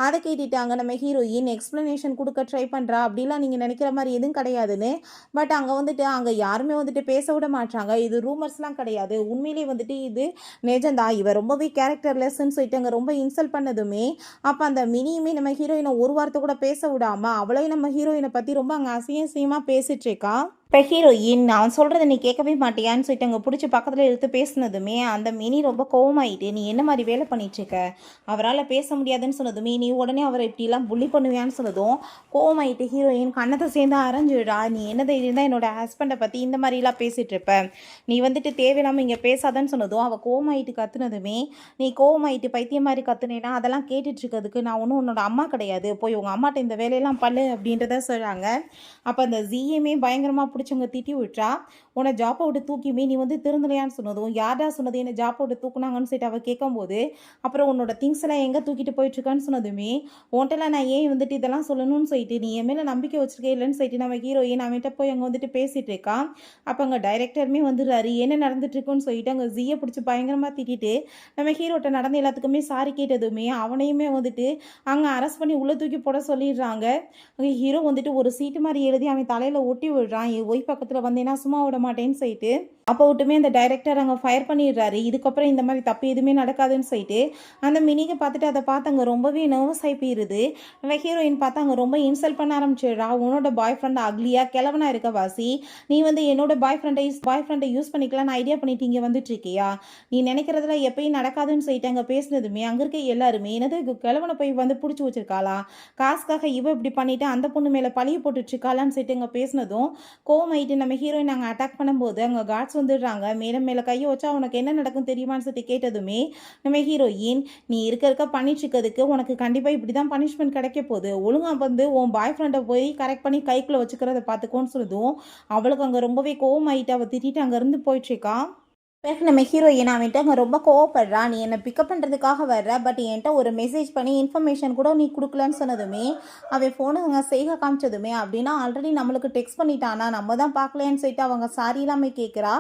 அதை கேட்டுட்டாங்க நம்ம ஹீரோயின் எக்ஸ்ப்ளனேஷன் கொடுக்க ட்ரை பண்ணுறா, அப்படிலாம் நீங்கள் நினைக்கிற மாதிரி எதுவும் கிடையாதுன்னு. பட் அங்கே வந்துட்டு அங்கே யாருமே வந்துட்டு பேச விட மாட்டாங்க, இது ரூமர்ஸ்லாம் கிடையாது, உண்மையிலேயே வந்துட்டு இது நிஜம்தான், இவ ரொம்பவே கேரக்டர் லெஸ்ன்னு சொல்லிட்டு அங்கே ரொம்ப இன்சல்ட் பண்ணதுமே அப்போ அந்த மினியுமே நம்ம ஹீரோயினை ஒரு வார்த்தை கூட பேச விடாமல் அவளையும் நம்ம ஹீரோயினை பற்றி ரொம்ப அங்கே அசிங்கமாக பேசிட்டு இருக்கா. இப்போ ஹீரோயின் நான் சொல்கிறத நீ கேட்கவே மாட்டியான்னு சொல்லிட்டு அங்கே பிடிச்சி பக்கத்தில் எடுத்து பேசினதுமே அந்த மினி ரொம்ப கோவமாயிட்டு, நீ என்ன மாதிரி வேலை பண்ணிட்டுருக்க, அவரால் பேச முடியாதுன்னு சொன்னதுமே நீ உடனே அவரை இப்படிலாம் புள்ளி பண்ணுவியான்னு சொன்னதும் கோவமாயிட்டு ஹீரோயின் கண்ணத்தை சேர்ந்து அரைஞ்சிடா, நீ என்ன தைரியம் தான் என்னோட ஹஸ்பண்டை பற்றி இந்த மாதிரிலாம் பேசிகிட்டு இருப்ப, நீ வந்துட்டு தேவையில்லாமல் இங்கே பேசாதன்னு சொன்னதும் அவள் கோவமாயிட்டு கத்துனதுமே நீ கோவமாயிட்டு பைத்தியம் மாதிரி கத்துனேன்னா அதெல்லாம் கேட்டுட்டு இருக்கிறதுக்கு நான் ஒன்றும் உன்னோட அம்மா கிடையாது, போய் உங்கள் அம்மாட்ட இந்த வேலையெல்லாம் பண்ணு அப்படின்றத சொல்கிறாங்க. அப்போ அந்த ஜியுமே பயங்கரமாக பிடிச்சவங்க திட்டி விட்டா, உன்னை ஜாப்பை விட்டு தூக்கியுமே நீ வந்து திருந்தலையான்னு சொன்னதும் யாரா சொன்னது என்ன ஜாப்பை விட்டு தூக்குனாங்கன்னு சொல்லிட்டு அவள் கேட்கும்போது அப்புறம் உன்னோட திங்ஸ் எல்லாம் எங்கே தூக்கிட்டு போயிட்டுருக்கான்னு சொன்னதுமே உன்ட்டெல்லாம் நான் ஏன் வந்துட்டு இதெல்லாம் சொல்லணும்னு சொல்லிட்டு நீ என் மேலே நம்பிக்கை வச்சிருக்கே இல்லைன்னு சொல்லிட்டு நம்ம ஹீரோயின் அவன்கிட்ட போய் அங்கே வந்துட்டு பேசிகிட்டு இருக்கான். அப்போ அங்கே டைரக்டருமே வந்துடுறாரு, என்ன நடந்துட்டுருக்குன்னு சொல்லிட்டு அங்கே ஜியை பிடிச்சி பயங்கரமாக திட்டிட்டு நம்ம ஹீரோட்ட நடந்த எல்லாத்துக்குமே சாரி கேட்டதுமே அவனையுமே வந்துட்டு அங்கே அரெஸ்ட் பண்ணி உள்ளே தூக்கி போட சொல்லிடுறாங்க. அங்கே ஹீரோ வந்துட்டு ஒரு சீட்டு மாதிரி எழுதி அவன் தலையில் ஒட்டி விடுறான், என் ஒய் பக்கத்தில் வந்தேன்னா சும்மா விட மாட்டேன்னு சொல்லிட்டு அப்போ விட்டுமே அந்த டைரக்டர் அங்கே ஃபயர் பண்ணிடுறாரு, இதுக்கப்புறம் இந்த மாதிரி தப்பு எதுவுமே நடக்காதுன்னு சொல்லிட்டு அந்த மினிக்கு பார்த்துட்டு அதை பார்த்து அங்கே ரொம்பவே நர்வஸ் ஆகி போயிருது. நம்ம ஹீரோயின் பார்த்து அங்கே ரொம்ப இன்சல்ட் பண்ண ஆரம்பிச்சிடுறா, உன்னோட பாய் ஃப்ரெண்ட் அக்லியா கிழவனா இருக்க வாசி, நீ வந்து என்னோட பாய் ஃப்ரெண்டை யூஸ் பண்ணிக்கலாம்னு ஐடியா பண்ணிட்டு இங்கே வந்துட்டு இருக்கியா, நீ நினைக்கிறதுல எப்பயும் நடக்காதுன்னு சொல்லிட்டு அங்கே பேசினதுமே அங்கே இருக்க எல்லாருமே என்னது கிழவனை போய் வந்து பிடிச்சி வச்சிருக்காளா, காசுக்காக இவ இப்படி பண்ணிட்டு அந்த பொண்ணு மேலே பழிய போட்டுட்டு இருக்காளான்னு சொல்லிட்டு அங்கே பேசினதும் கோவமாயிட்டு நம்ம ஹீரோயின் அங்கே அட்டாக் பண்ணும்போது அங்கே கார்ட்ஸ் வந்துடுறாங்க, மேலே கையை வச்சா உனக்கு என்ன நடக்கும் தெரியுமான்னு சொல்லி கேட்டதுமே நம்ம ஹீரோயின் நீ இருக்க பண்ணிட்டு இருக்கிறதுக்கு உனக்கு கண்டிப்பாக இப்படி தான் பனிஷ்மெண்ட் கிடைக்க போகுது, ஒழுங்காக வந்து உன் பாய் ஃப்ரெண்டை போய் கரெக்ட் பண்ணி கைக்குள்ளே வச்சுக்கிறத பார்த்துக்கோன்னு சொல்லுதும் அவளுக்கு அங்கே ரொம்பவே கோவமாயிட்டு அவள் திட்டிட்டு அங்கேருந்து போயிட்டுருக்கா. பிறகு நம்ம ஹீரோயின் அவன்கிட்ட அங்கே ரொம்ப கோவப்படுறா, நீ என்னை பிக்கப் பண்ணுறதுக்காக வர்ற, பட் என்கிட்ட ஒரு மெசேஜ் பண்ணி இன்ஃபர்மேஷன் கூட நீ கொடுக்கலன்னு சொன்னதுமே அவன் ஃபோனு அங்கே செய்க காமிச்சதுமே அப்படின்னா ஆல்ரெடி நம்மளுக்கு டெக்ஸ்ட் பண்ணிட்டானா நம்ம தான் பார்க்கலையான்னு சொல்லிட்டு அவங்க சாரி இல்லாமல் கேட்குறா.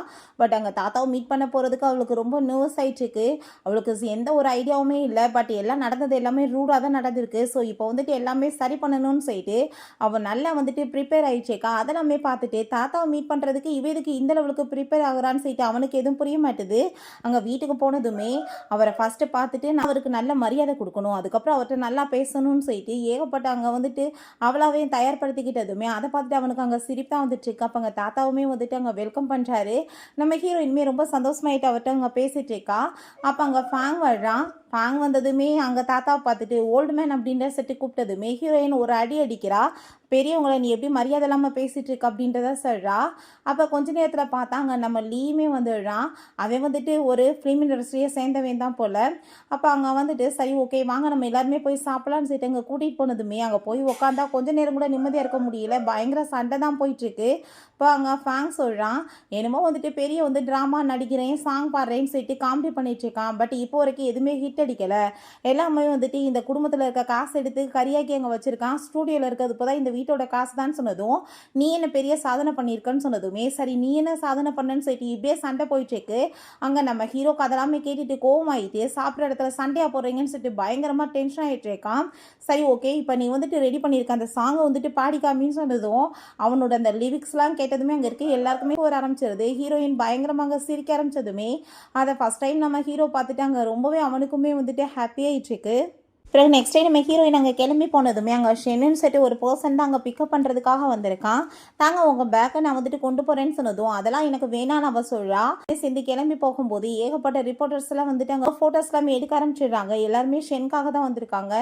பட் அங்கே தாத்தாவை மீட் பண்ண போகிறதுக்கு அவளுக்கு ரொம்ப நர்வஸ் ஆகிட்டுருக்கு, அவளுக்கு எந்த ஒரு ஐடியாவுமே இல்லை, பட் எல்லாம் நடந்தது எல்லாமே ரூடாக தான் நடந்திருக்கு, ஸோ இப்போ வந்துட்டு எல்லாமே சரி பண்ணணும்னு சொல்லிட்டு அவள் நல்லா வந்துட்டு ப்ரிப்பேர் ஆகிடுச்சேக்கா. அதெல்லாமே பார்த்துட்டு தாத்தாவை மீட் பண்ணுறதுக்கு இவ இதுக்கு இந்த லெவலுக்கு ப்ரிப்பேர் ஆகுறான்னு சொல்லிட்டு அவனுக்கு எதுவும் புரிய மாட்டுது. அங்கே வீட்டுக்கு போனதுமே அவரை ஃபஸ்ட்டு பார்த்துட்டு நான் அவருக்கு நல்ல மரியாதை கொடுக்கணும், அதுக்கப்புறம் அவர்கிட்ட நல்லா பேசணும்னு சொல்லிட்டு ஏகப்பட்ட அங்கே வந்துட்டு அவளாவே தயார்படுத்திக்கிட்டதுமே அதை பார்த்துட்டு அவனுக்கு அங்கே சிரிப்பு தான் வந்துட்டு இருக்கு. அப்போ அங்கே தாத்தாவுமே வந்துட்டு அங்கே வெல்கம் பண்ணுறாரு, நம்ம ஹீரோயின்மே ரொம்ப சந்தோஷமாயிட்டு அவர்கிட்ட அங்கே பேசிட்டு இருக்கா. அப்போ அங்கே ஃபேங் வர்றான், ஃபேங் வந்ததுமே அங்கே தாத்தாவை பார்த்துட்டு ஓல்டு மேன் அப்படின்ற செட்டு கூப்பிட்டதுமே ஹீரோயின் ஒரு அடி அடிக்கிறா, பெரியவங்களை நீ எப்படி மரியாதை இல்லாமல் பேசிகிட்டு இருக்க அப்படின்றத சொல்கிறா. அப்போ கொஞ்ச நேரத்தில் பார்த்தாங்க நம்ம லீயுமே வந்துடுறான், அவன் வந்துட்டு ஒரு ஃபிலிம் இண்டஸ்ட்ரியை சேர்ந்தவன் தான் போல். அப்போ அங்கே வந்துட்டு சரி ஓகே வாங்க நம்ம எல்லாருமே போய் சாப்பிட்லான்னு சொல்லிட்டு அங்கே கூட்டிகிட்டு போனதுமே அங்கே போய் உட்காந்தா கொஞ்ச நேரம் கூட நிம்மதியாக இருக்க முடியல, பயங்கர சண்டை தான் போயிட்டுருக்கு. இப்போ அங்கே ஃபேங் சொல்கிறான், என்னமோ வந்துட்டு பெரிய வந்து ட்ராமா நடிக்கிறேன் சாங் பாடுறேன்னு சொல்லிட்டு காமெடி பண்ணிகிட்ருக்கான், பட் இப்போ வரைக்கும் எதுவுமே ஹிட் அடிக்கலை, எல்லாமே வந்துட்டு இந்த குடும்பத்தில் இருக்க காசு எடுத்து கரியாக்கி அங்கே வச்சுருக்கான், ஸ்டூடியோவில் இருக்கிறது இப்போ தான் இந்த வீட்டோட காசு தான் சொன்னதும் நீ என்ன பெரிய சாதனை பண்ணியிருக்கன்னு சொன்னதுமே சரி நீ என்ன சாதனை பண்ணன்னு சொல்லிட்டு இப்படியே சண்டை போயிட்டுருக்கு. அங்கே நம்ம ஹீரோக்கு அதெல்லாமே கேட்டுட்டு கோவமாயிட்டு சாப்பிட்ற இடத்துல சண்டையாக போடுறீங்கன்னு சொல்லிட்டு பயங்கரமாக டென்ஷன் ஆகிட்டு இருக்கான். சரி ஓகே இப்போ நீ வந்துட்டு ரெடி பண்ணியிருக்க அந்த சாங்கை வந்துட்டு பாடிக்காமின்னு சொன்னதும் அவனோட அந்த லிரிக்ஸ்லாம் கேட்டதுமே அங்கே இருக்க எல்லாருக்குமே வர ஆரம்பிச்சிருது. ஹீரோயின் பயங்கரமாக சிரிக்க ஆரம்பிச்சதுமே அதை ஃபஸ்ட் டைம் நம்ம ஹீரோ பார்த்துட்டு அங்கே ரொம்பவே அவனுக்குமே வந்துட்டு ஹாப்பியாகிட்டு இருக்கு. பிறகு நெக்ஸ்ட் டே நம்ம ஹீரோயின் அங்கே கிளம்பி போனதுமே அங்கே ஷென்னு சொல்லிட்டு ஒரு பர்சன் தான் அங்கே பிக்கப் பண்ணுறதுக்காக வந்திருக்கான். தாங்க உங்கள் பேக்கை நான் வந்துட்டு கொண்டு போகிறேன்னு சொன்னதும் அதெல்லாம் எனக்கு வேணான்னு அவள் சொல்கிறா. சேர்ந்து கிளம்பி போகும்போது ஏகப்பட்ட ரிப்போர்ட்டர்ஸ் எல்லாம் வந்துட்டு அங்கே ஃபோட்டோஸ் எல்லாமே எடுக்க ஆரம்பிச்சிடுறாங்க. எல்லாருமே ஷென்காக தான் வந்திருக்காங்க.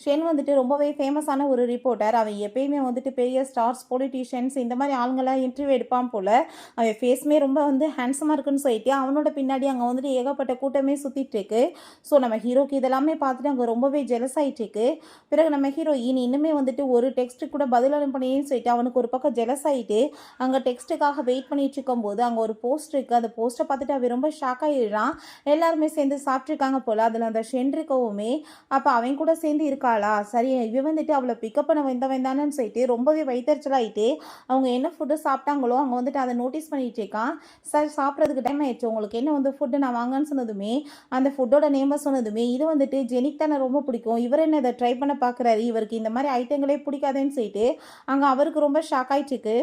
ஷென் வந்துட்டு ரொம்பவே ஃபேமஸான ஒரு ரிப்போர்ட்டர், அவன் எப்பயுமே வந்துட்டு பெரிய ஸ்டார்ஸ் பொலிட்டீஷியன்ஸ் இந்த மாதிரி ஆளுங்கெல்லாம் இன்டர்வியூ எடுப்பான் போல். அவன் ஃபேஸுமே ரொம்ப வந்து ஹேண்ட்ஸமாக இருக்குன்னு சொல்லிட்டு அவனோட பின்னாடி அங்கே வந்துட்டு ஏகப்பட்ட கூட்டமே சுற்றிட்டு இருக்கு. ஸோ நம்ம ஹீரோக்கு இதெல்லாமே பார்த்துட்டு அங்கே ரொம்பவே ஜெலஸ் ஆகிட்டுருக்கு. பிறகு நம்ம ஹீரோயின் இன்னுமே வந்துட்டு ஒரு டெக்ஸ்ட்டு கூட பதில் அனுப்பலையேன்னு சொல்லிட்டு அவனுக்கு ஒரு பக்கம் ஜெலஸ் ஆகிட்டு அங்கே டெக்ஸ்ட்டுக்காக வெயிட் பண்ணிட்டு இருக்கும்போது அங்கே ஒரு போஸ்ட் இருக்குது. அந்த போஸ்ட்டை பார்த்துட்டு அவன் ரொம்ப ஷாக் ஆகிடுறான். எல்லாருமே சேர்ந்து சாப்பிட்ருக்காங்க போல். அதில் அந்த ஷென்ரிக்கோவுமே அப்போ அவன் கூட சேர்ந்து இருக்காளா, சரி இவன் வந்துட்டு அவளை பிக்கப் பண்ண வந்தவன் தானேன்னு சொல்லிட்டு ரொம்பவே வயிற்றுச்சலாயிட்டு அவங்க என்ன ஃபுட்டு சாப்பிட்டாங்களோ அங்கே வந்துட்டு அதை நோட்டீஸ் பண்ணிட்டு இருக்கான். சார் சாப்பிட்றதுக்கு டைம் ஆயிடுச்சு, உங்களுக்கு என்ன வந்து ஃபுட்டு நான் வாங்கன்னு சொன்னதுமே அந்த ஃபுட்டோட நேமை சொன்னதுமே இது வந்துட்டு ஜெனிக் தானே ரொம்ப பிடிக்கும், இவர் என்ன இதை ட்ரை பண்ண பார்க்குறாரு, இவருக்கு இந்த மாதிரி ஐட்டங்களே பிடிக்காதுன்னு சொல்லிட்டு அங்கே அவருக்கு ரொம்ப ஷாக் ஆயிட்டுருக்கு.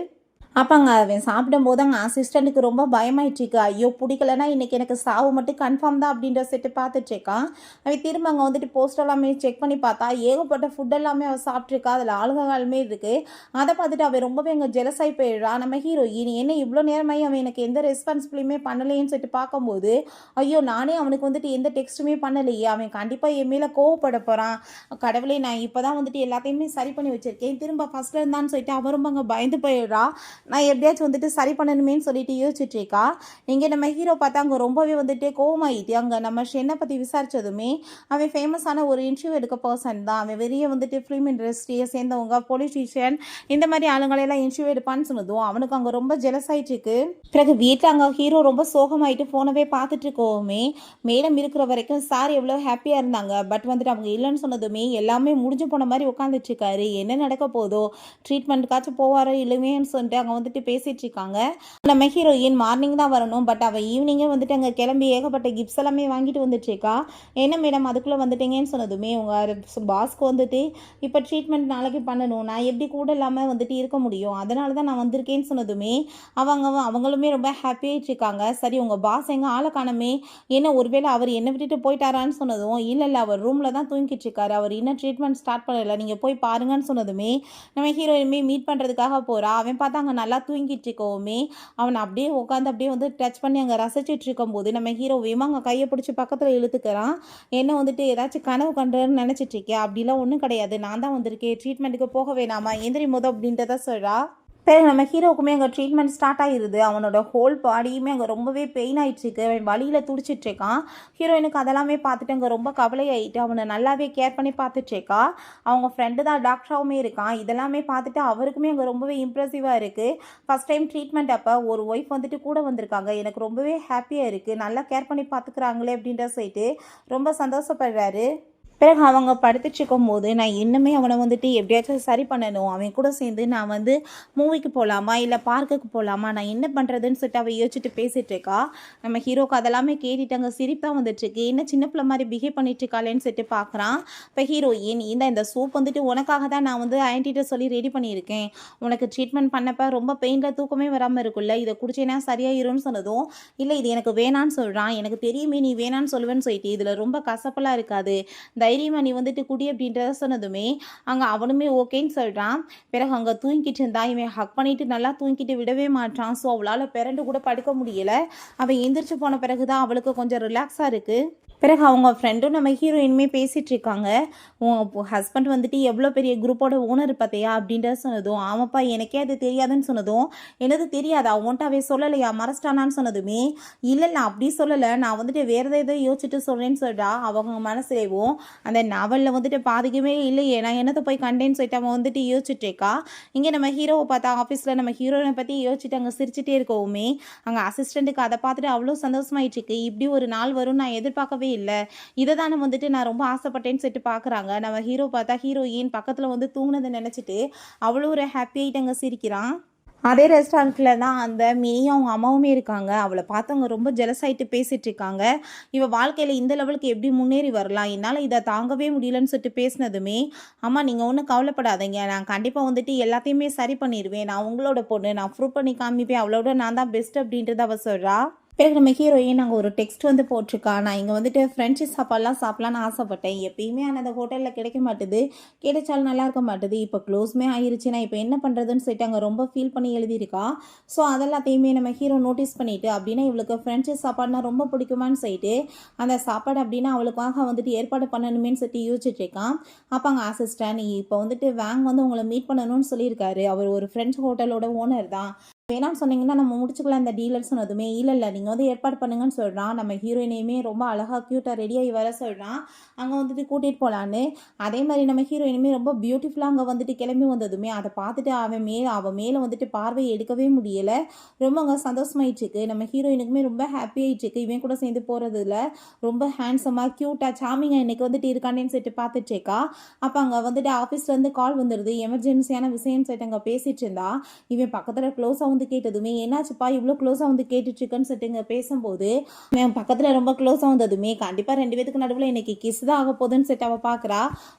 அப்போ அங்கே அவன் சாப்பிடும்போது அங்கே அசிஸ்டண்ட்டுக்கு ரொம்ப பயமாயிட்டுருக்கு. ஐயோ பிடிக்கலன்னா இன்றைக்கி எனக்கு சாவு மட்டும் கன்ஃபார்ம் தான் அப்படின்ற செட்டு பார்த்துட்ருக்கான். அவன் திரும்ப அங்கே வந்துட்டு போஸ்ட் எல்லாமே செக் பண்ணி பார்த்தா ஏகப்பட்ட ஃபுட் எல்லாமே அவள் சாப்பிட்ருக்கா. அதில் ஆளுகாலுமே இருக்குது. அதை பார்த்துட்டு அவன் ரொம்பவே அங்கே ஜெலஸாகி போயிடுறான். நம்ம ஹீரோயின் என்ன இவ்வளோ நேரமாகி அவன் எனக்கு எந்த ரெஸ்பான்சிபிலியுமே பண்ணலையேன்னு சொல்லிட்டு பார்க்கும்போது ஐயோ நானே அவனுக்கு வந்துட்டு எந்த டெக்ஸ்ட்டுமே பண்ணலையே, அவன் கண்டிப்பாக என் மேலே கோவப்பட போகிறான். கடவுளே நான் இப்போ தான் வந்துட்டு எல்லாத்தையுமே சரி பண்ணி வச்சுருக்கேன், திரும்ப ஃபஸ்ட்டில் இருந்தான்னு சொல்லிட்டு அவன் ரொம்ப அங்கே பயந்து போயிடுறா. நான் எப்படியாச்சும் வந்துட்டு சரி பண்ணணுமேன்னு சொல்லிட்டு யோசிச்சுட்ருக்கா. இங்கே நம்ம ஹீரோ பார்த்தா அங்கே ரொம்பவே வந்துட்டு கோவமாயிட்டு அங்கே நம்ம ஷென்னை பற்றி விசாரித்ததுமே அவன் ஃபேமஸான ஒரு இன்டர்வியூ எடுக்க பர்சன் தான். அவன் வெளியே வந்துட்டு ஃபிலிம் இண்டஸ்ட்ரியை சேர்ந்தவங்க, பொலிட்டீஷியன், இந்த மாதிரி ஆளுங்களெல்லாம் இன்டர்வியூ எடுப்பான்னு சொன்னதும் அவனுக்கு அங்கே ரொம்ப ஜெலஸ் ஆகிட்டுருக்கு. பிறகு வீட்டில் அங்கே ஹீரோ ரொம்ப சோகமாயிட்டு ஃபோனவே பார்த்துட்டு இருக்கோமே மேடம் இருக்கிற வரைக்கும் சார் எவ்வளோ ஹாப்பியாக இருந்தாங்க. பட் வந்துட்டு அவங்க இல்லைன்னு சொன்னதுமே எல்லாமே முடிஞ்சு போன மாதிரி உட்காந்துட்ருக்காரு. என்ன நடக்க போதோ, ட்ரீட்மெண்ட்டுக்காச்சும் போவாரோ இல்லைமேன்னு சொல்லிட்டு அங்கே வந்துட்டு பேசிட்டு இருக்காங்க. நம்ம ஹீரோயின் மார்னிங் தான் வரணும், பட் அவள் ஈவினிங்கே வந்துட்டு அங்கே கிளம்பி ஏகப்பட்ட கிஃப்ட்ஸ் எல்லாமே வாங்கிட்டு வந்துட்டு இருக்கா. என்ன மேடம் அதுக்குள்ளே வந்துட்டீங்கன்னு சொன்னதுமே உங்கள் பாஸ்க்கு வந்துட்டு இப்போ ட்ரீட்மெண்ட் நாளைக்கு பண்ணணும், நான் எப்படி கூட இல்லாமல் வந்துட்டு இருக்க முடியும், அதனால தான் நான் வந்திருக்கேன்னு சொன்னதுமே அவங்களுமே ரொம்ப ஹாப்பியாகிட்டு இருக்காங்க. சரி உங்கள் பாஸ் எங்கே ஆளை காணமே, என்ன ஒருவேளை அவர் என்ன விட்டுட்டு போயிட்டாரான்னு சொன்னதும் இல்லை அவர் ரூமில் தான் தூங்கிட்டு இருக்காரு, அவர் இன்னும் ட்ரீட்மெண்ட் ஸ்டார்ட் பண்ணலை, நீங்கள் போய் பாருங்கன்னு சொன்னதுமே நம்ம ஹீரோயினுமே மீட் பண்ணுறதுக்காக போகிறா. அவன் பார்த்தா அங்கே நல்லா தூங்கிட்டு இருக்கவுமே அவனை அப்படியே உட்காந்து அப்படியே வந்து டச் பண்ணி அங்கே ரசிச்சுட்டு இருக்கும்போது நம்ம ஹீரோவையும் அங்கே கையை பிடிச்சி பக்கத்தில் இழுத்துக்கிறான். என்ன வந்துட்டு ஏதாச்சும் கனவு கண்டுன்னு நினச்சிட்டு இருக்கேன், அப்படிலாம் ஒன்றும் கிடையாது, நான் தான் வந்திருக்கேன், ட்ரீட்மெண்ட்டுக்கு போக வேணாமா, எந்திரி மொதல் அப்படின்றத சொல்கிறா. பிறகு நம்ம ஹீரோவுக்குமே அங்கே ட்ரீட்மெண்ட் ஸ்டார்ட் ஆகிடுது. அவனோட ஹோல் பாடியுமே அங்கே ரொம்பவே பெயின் ஆகிடுச்சிருக்கு. அவன் வலியில் துடிச்சிட்ருக்கான். ஹீரோயினுக்கு அதெல்லாமே பார்த்துட்டு அங்கே ரொம்ப கவலையாயிட்டு அவனை நல்லாவே கேர் பண்ணி பார்த்துட்ருக்கா. அவங்க ஃப்ரெண்டு தான் டாக்டராகவுமே இருக்கான். இதெல்லாமே பார்த்துட்டு அவருக்குமே அங்கே ரொம்பவே இம்ப்ரெசிவாக இருக்குது. ஃபஸ்ட் டைம் ட்ரீட்மெண்ட் அப்போ ஒரு ஒய்ஃப் வந்துட்டு கூட வந்திருக்காங்க, எனக்கு ரொம்பவே ஹாப்பியாக இருக்குது, நல்லா கேர் பண்ணி பார்த்துக்குறாங்களே அப்படின்ற சொல்லிட்டு ரொம்ப சந்தோஷப்படுறாரு. பிறகு அவங்க படுத்துட்டு இருக்கும்போது நான் இன்னுமே அவனை வந்துட்டு எப்படியாச்சும் சரி பண்ணணும், அவன் கூட சேர்ந்து நான் வந்து மூவிக்கு போகலாமா இல்லை பார்க்குக்கு போகலாமா, நான் என்ன பண்ணுறதுன்னு சொல்லிட்டு அவள் யோசிச்சுட்டு பேசிகிட்டு இருக்கா. நம்ம ஹீரோக்கு அதெல்லாமே கேட்டுட்டாங்க, சிரிப்பாக வந்துட்டுருக்கு, என்ன சின்ன பிள்ளை மாதிரி பிஹேவ் பண்ணிட்டு இருக்காளேன்னு சொல்லிட்டு பார்க்குறான். இப்போ ஹீரோயின் இந்த சூப் வந்துட்டு உனக்காக தான் நான் வந்து ஆன்ட்டிகிட்ட சொல்லி ரெடி பண்ணியிருக்கேன், உனக்கு ட்ரீட்மெண்ட் பண்ணப்போ ரொம்ப பெயினில் தூக்கமே வராமல் இருக்குல்ல, இதை குடிச்சேன்னா சரியாயிரும்னு சொன்னதும் இல்லை இது எனக்கு வேணான்னு சொல்கிறான், எனக்கு தெரியுமே நீ வேணான்னு சொல்லுவேன்னு சொல்லிட்டு இதில் ரொம்ப கசப்பெல்லாம் இருக்காது, தைரியமாக நீ வந்துட்டு குடி அப்படின்றத சொன்னதுமே அங்கே அவனுமே ஓகேன்னு சொல்கிறான். பிறகு அங்கே தூங்கிட்டு இருந்தா இவன் ஹக் பண்ணிட்டு நல்லா தூங்கிட்டு விடவே மாட்டான். ஸோ அவளால் பிறண்டு கூட படுக்க முடியலை. அவன் எந்திரிச்சு போன பிறகு தான் அவளுக்கு கொஞ்சம் ரிலாக்ஸாக இருக்குது. பிறகு அவங்க ஃப்ரெண்டும் நம்ம ஹீரோயினுமே பேசிகிட்டு இருக்காங்க. உன் ஹஸ்பண்ட் வந்துட்டு எவ்வளோ பெரிய குரூப்போட ஓனர் பார்த்தியா அப்படின்றத சொன்னதும் ஆமாப்பா எனக்கே அது தெரியாதுன்னு சொன்னதும் எனது தெரியாதா உன்ட்ட அவை சொல்லலையா மறைச்சிட்டானான்னு சொன்னதுமே இல்லை அப்படி சொல்லலை, நான் வந்துட்டு வேறு ஏதோ யோசிச்சுட்டு சொல்கிறேன்னு சொல்லிட்டா. அவங்க மனசுலேயும் அந்த நாவலில் வந்துட்டு பாதிக்கவே இல்லையே, நான் என்னத்தை போய் கண்டேன்னு சொல்லிட்டு அவன் வந்துட்டு யோசிச்சுட்ருக்கா. இங்கே நம்ம ஹீரோவை பார்த்தா ஆஃபீஸில் நம்ம ஹீரோயினை பற்றி யோசிச்சுட்டு அங்கே சிரிச்சுட்டே இருக்கவுமே அங்கே அசிஸ்டண்ட்டுக்கு அதை பார்த்துட்டு அவ்வளோ சந்தோஷமாயிட்டு இருக்கு. இப்படி ஒரு நாள் வரும் நான் எதிர்பார்க்கவே இல்லை, இதை தானே வந்துட்டு நான் ரொம்ப ஆசைப்பட்டேன்னு சொல்லிட்டு பார்க்குறாங்க. நம்ம ஹீரோ பார்த்தா ஹீரோயின் பக்கத்தில் வந்து தூங்கினதை நினச்சிட்டு அவ்வளோ ஒரு ஹாப்பியாகிட்டு அங்கே சிரிக்கிறான். அதே ரெஸ்டாரண்ட்டில் தான் அந்த மினியும் அவங்க அம்மாவுமே இருக்காங்க. அவளை பார்த்தவங்க ரொம்ப ஜெலஸ் ஆகிட்டு பேசிகிட்டு இருக்காங்க. இவள் வாழ்க்கையில் இந்த லெவலுக்கு எப்படி முன்னேறி வரலாம், என்னால் இதை தாங்கவே முடியலன்னு சொல்லிட்டு பேசினதுமே அம்மா நீங்கள் ஒன்றும் கவலைப்படாதீங்க, நான் கண்டிப்பாக வந்துட்டு எல்லாத்தையுமே சரி பண்ணிடுவேன், நான் உங்களோட பொண்ணு, நான் ப்ரூவ் பண்ணி காமிப்பேன், அவளோட நான் தான் பெஸ்ட் அப்படின்றத அவள் சொல்கிறா. பிறகு நம்ம ஹீரோயின் நாங்கள் ஒரு டெக்ஸ்ட் வந்து போட்டிருக்கா, நான் இங்கே வந்துட்டு ஃப்ரெஞ்சு சாப்பாடெலாம் சாப்பிட்லான்னு ஆசைப்பட்டேன், எப்பயுமே ஆனால் அந்த ஹோட்டலில் கிடைக்க மாட்டுது, கிடைச்சாலும் நல்லா இருக்க மாட்டுது, இப்போ க்ளோஸுமே ஆயிடுச்சு, நான் இப்போ என்ன பண்ணுறதுன்னு சொல்லிட்டு அங்கே ரொம்ப ஃபீல் பண்ணி எழுதியிருக்கா. ஸோ அதெல்லாத்தையுமே நம்ம ஹீரோ நோட்டீஸ் பண்ணிவிட்டு அப்படின்னா இவளுக்கு ஃப்ரெஞ்சு சாப்பாடுனா ரொம்ப பிடிக்குமான்னு சொல்லிட்டு அந்த சாப்பாடு அப்படின்னா அவளுக்காக வந்துட்டு ஏற்பாடு பண்ணணுமேன்னு சொல்லிட்டு யோசிச்சுட்டு இருக்கான். அப்போ அங்கே அசிஸ்டன்ட் இப்போ வந்துட்டு வேங் வந்து உங்களை மீட் பண்ணணும்னு சொல்லியிருக்காரு, அவர் ஒரு ஃப்ரெஞ்சு ஹோட்டலோட ஓனர் தான், வேணாம்னு சொன்னீங்கன்னா நம்ம முடிச்சுக்கலாம் இந்த டீலர் சொன்னதுமே, இல்ல நீங்க வந்து ஏற்பாடு பண்ணுங்கன்னு சொல்றான். நம்ம ஹீரோயினையுமே ரொம்ப அழகா கியூட்டா ரெடியாகி வர சொல்றான். அங்க வந்துட்டு கூட்டிட்டு போலான்னு. அதே மாரி நம்ம ஹீரோயினுமே ரொம்ப பியூட்டிஃபுல்லா அங்க வந்துட்டு கிளம்பி வந்ததுமே, அத பார்த்துட்டு அவ மேல வந்துட்டு பார்வைய எடுக்கவே முடியல. ரொம்ப அங்க சந்தோஷமாயிட்டுருக்கு. நம்ம ஹீரோயினுக்குமே ரொம்ப ஹாப்பி ஆயிட்டுருக்கு. இவன் கூட சேர்ந்து போறதுல. ரொம்ப ஹேண்ட்ஸமா, கியூட்டா, சார்மிங்கா இன்னைக்கு வந்துட்டு இருக்கானேன்னு சொல்லிட்டு பார்த்துட்டுருக்கா. அப்ப அங்க வந்துட்டு ஆஃபீஸ்லேருந்து கால் வந்துருது. எமர்ஜென்சியான விஷயம்னு சொல்லிட்டு அங்க பேசிட்டு இருந்தா. இவன் பக்கத்துல க்ளோஸா வந்து கேட்டதுமே, என்னாச்சுப்பா இவ்ளோ க்ளோஸா வந்து கேட்டுட்ருக்கன்னு சொல்லிட்டு இங்க பேசும்போது, இவன் பக்கத்துல ரொம்ப க்ளோஸா வந்ததுமே, கண்டிப்பா 2 பேத்துக்கு நடுவுல இன்னைக்கு கிஸ் தான் ஆக போகுதுன்னு சொல்லிட்டு அவ பார்க்குறா.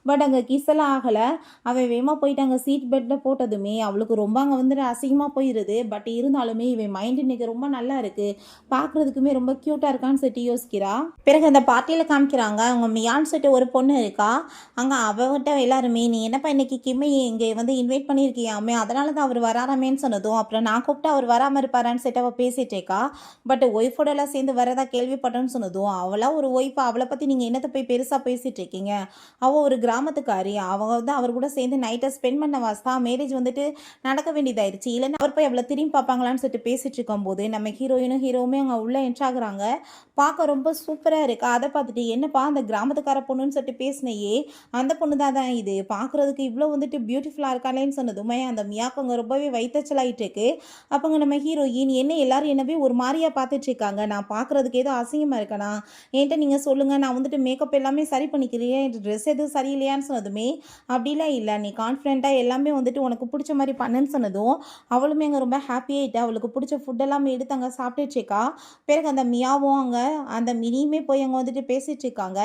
பட் அங்க கிஸ் எல்லாம் ஆகல. அவன் வேகமா போயிட்டு அங்க சீட் பெல்ட்ல போட்டதுமே, அவளுக்கு ரொம்ப அங்க வந்துட்டு அசிங்கமா போயிருது. பட் இருந்தாலுமே இவன் மைண்ட் இன்னைக்கு ரொம்ப நல்லா இருக்கு. பார்க்குறதுக்குமே ரொம்ப கியூட்டா இருக்கான்னு சொல்லிட்டு யோசிக்கிறா. பிறகு அந்த பார்ட்டியில காமிக்கிறாங்க. அவங்க மியான்னு சொல்லிட்டு ஒரு பொண்ணு இருக்கா. அங்க அவகிட்ட எல்லாருமே, "நீ என்னப்பா இன்னைக்கு கிம்மை இங்க வந்து இன்வைட் பண்ணியிருக்கியாமே, அதனால தான் அவர் வராராமேன்னு" சொன்னதும், அப்புறம் நான் கூப்பிட்டா அவர் வராம இருப்பாரான்னு சொல்லிட்டு அவ பேசிட்டு இருக்கா. பட் ஒய்ஃபோட எல்லாம் சேர்ந்து வரதா கேள்விப்பட்டேன்னு சொன்னதும், அவளா ஒரு ஒய்ஃபா, அவளை பத்தி நீங்க என்னத்த போய் பெருசா பேசிட்டு இருக்கீங்க? அவ ஒரு கிராமத்துக்காரி. அவங்க வந்து அவர் கூட சேர்ந்து நைட்டை ஸ்பெண்ட் பண்ண வாஸ்தா மேரேஜ் வந்துட்டு நடக்க வேண்டியதாயிருச்சு. இல்லைன்னா அவர் போய் அவளை திரும்பி பார்ப்பாங்களான்னு சொல்லிட்டு பேசிட்டு இருக்கும்போது, நம்ம ஹீரோயினும் ஹீரோவுமே அங்க உள்ள என்ட்ராகுறாங்க. பார்க்க ரொம்ப சூப்பரா இருக்கா. அதை பார்த்துட்டு, என்னப்பா அந்த கிராமத்துக்கார பொண்ணுன்னு சொல்லிட்டு பேசினையே, அந்த பொண்ணு தான் இது பார்க்குறதுக்கு இவ்வளோ வந்துட்டு பியூட்டிஃபுல்லாக இருக்காளேன்னு சொன்னதுமே அந்த மியாக்கு அங்கே ரொம்பவே வயிற்றுச்சலாயிட்டு இருக்கு. அப்போங்க நம்ம ஹீரோயின், என்ன எல்லாரும் என்னவே ஒரு மாதிரியா பார்த்துட்டு இருக்காங்க, நான் பார்க்குறதுக்கு ஏதோ அசிங்கமாக இருக்கனா, என்கிட்ட நீங்கள் சொல்லுங்கள், நான் வந்துட்டு மேக்கப் எல்லாமே சரி பண்ணிக்கிறேன், ட்ரெஸ் எதுவும் சரியில்லையான்னு சொன்னதுமே, அப்படிலாம் இல்லை, நீ கான்ஃபிடென்ட்டாக எல்லாமே வந்துட்டு உனக்கு பிடிச்ச மாதிரி பண்ணுன்னு சொன்னதும், அவளுமே அங்கே ரொம்ப ஹாப்பியாயிட்டா. அவளுக்கு பிடிச்ச ஃபுட் எல்லாமே எடுத்து அங்கே சாப்பிட்டுட்டு இருக்கா. பிறகு அந்த மியாவும் அங்கே அந்த மினியுமே போய் அங்கே வந்துட்டு பேசிட்டு இருக்காங்க.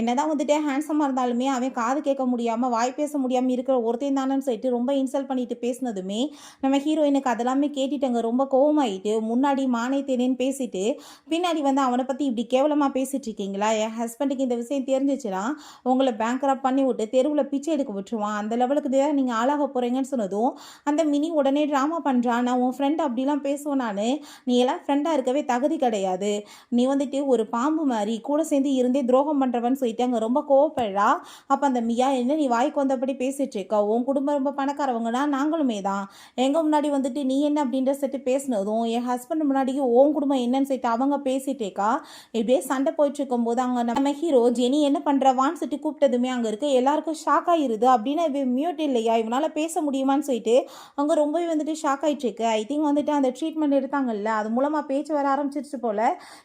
என்னதான் வந்துட்டு ஹேண்ட்ஸமாக இருந்தாலுமே அவன் காது கேட்க முடியாமல் வாய் பேச முடியாமல் இருக்கிற ஒருத்தையும் தானேன்னு சொல்லிட்டு ரொம்ப இன்சல்ட் பண்ணிட்டு பேசினதுமே, நம்ம ஹீரோயினுக்கு அதெல்லாமே கேட்டுட்டு ரொம்ப கோவமாயிட்டு, முன்னாடி மானே தேனேன்னு பேசிட்டு, பின்னாடி வந்து அவனை பற்றி இப்படி கேவலமாக பேசிட்டு இருக்கீங்களா, என் ஹஸ்பண்டுக்கு இந்த விஷயம் தெரிஞ்சிச்சுன்னா உங்களை பேங்க்ரப்ட் பண்ணி விட்டு தெருவில் பிச்சை எடுக்க விட்டுருவான், அந்த லெவலுக்கு தான் நீங்கள் ஆளாக போகிறீங்கன்னு சொன்னதும், அந்த மினி உடனே ட்ராமா பண்ணுறான். நான் உன் ஃப்ரெண்ட் அப்படிலாம் பேசுவேன் நான், நீ எல்லாம் ஃப்ரெண்டாக இருக்கவே தகுதி கிடையாது, நீ வந்துட்டு ஒரு பாம்பு மாதிரி கூட சேர்ந்து இருந்தே துரோகம் பண்ணுறவன்னு சொல்லிட்டு அங்கே ரொம்ப கோவப்படுறா. அப்போ அந்த மியா, என்ன நீ வாய்க்கு வந்தபடி பேசிட்டு இருக்க, உன் குடும்பம் ரொம்ப பணக்காரவங்கன்னா நாங்களுமே தான், எங்கள் முன்னாடி வந்துட்டு நீ என்ன அப்படின்ற செட்டு பேசினதும், என் ஹஸ்பண்ட் முன்னாடியும் உன் குடும்பம் என்னன்னு சொல்லிட்டு அவங்க பேசிட்டு இருக்கா. இப்படியே சண்டை போயிட்டு இருக்கும்போது அங்கே நம்ம ஹீரோ ஜெனி என்ன பண்ணுறவான்னு சொல்லிட்டு கூப்பிட்டதுமே அங்கே இருக்க எல்லாருக்கும் ஷாக் ஆகிருது. அப்படின்னா இவன் மியூட் இல்லையா, இவனால் பேச முடியுமான்னு சொல்லிட்டு அங்கே ரொம்பவே வந்துட்டு ஷாக் ஆகிட்டு இருக்கு. ஐ திங்க் வந்துட்டு அந்த ட்ரீட்மெண்ட் எடுத்தாங்கல்ல, அது மூலமாக பேச்சு வர ஆரம்பிச்சிருச்சு போல.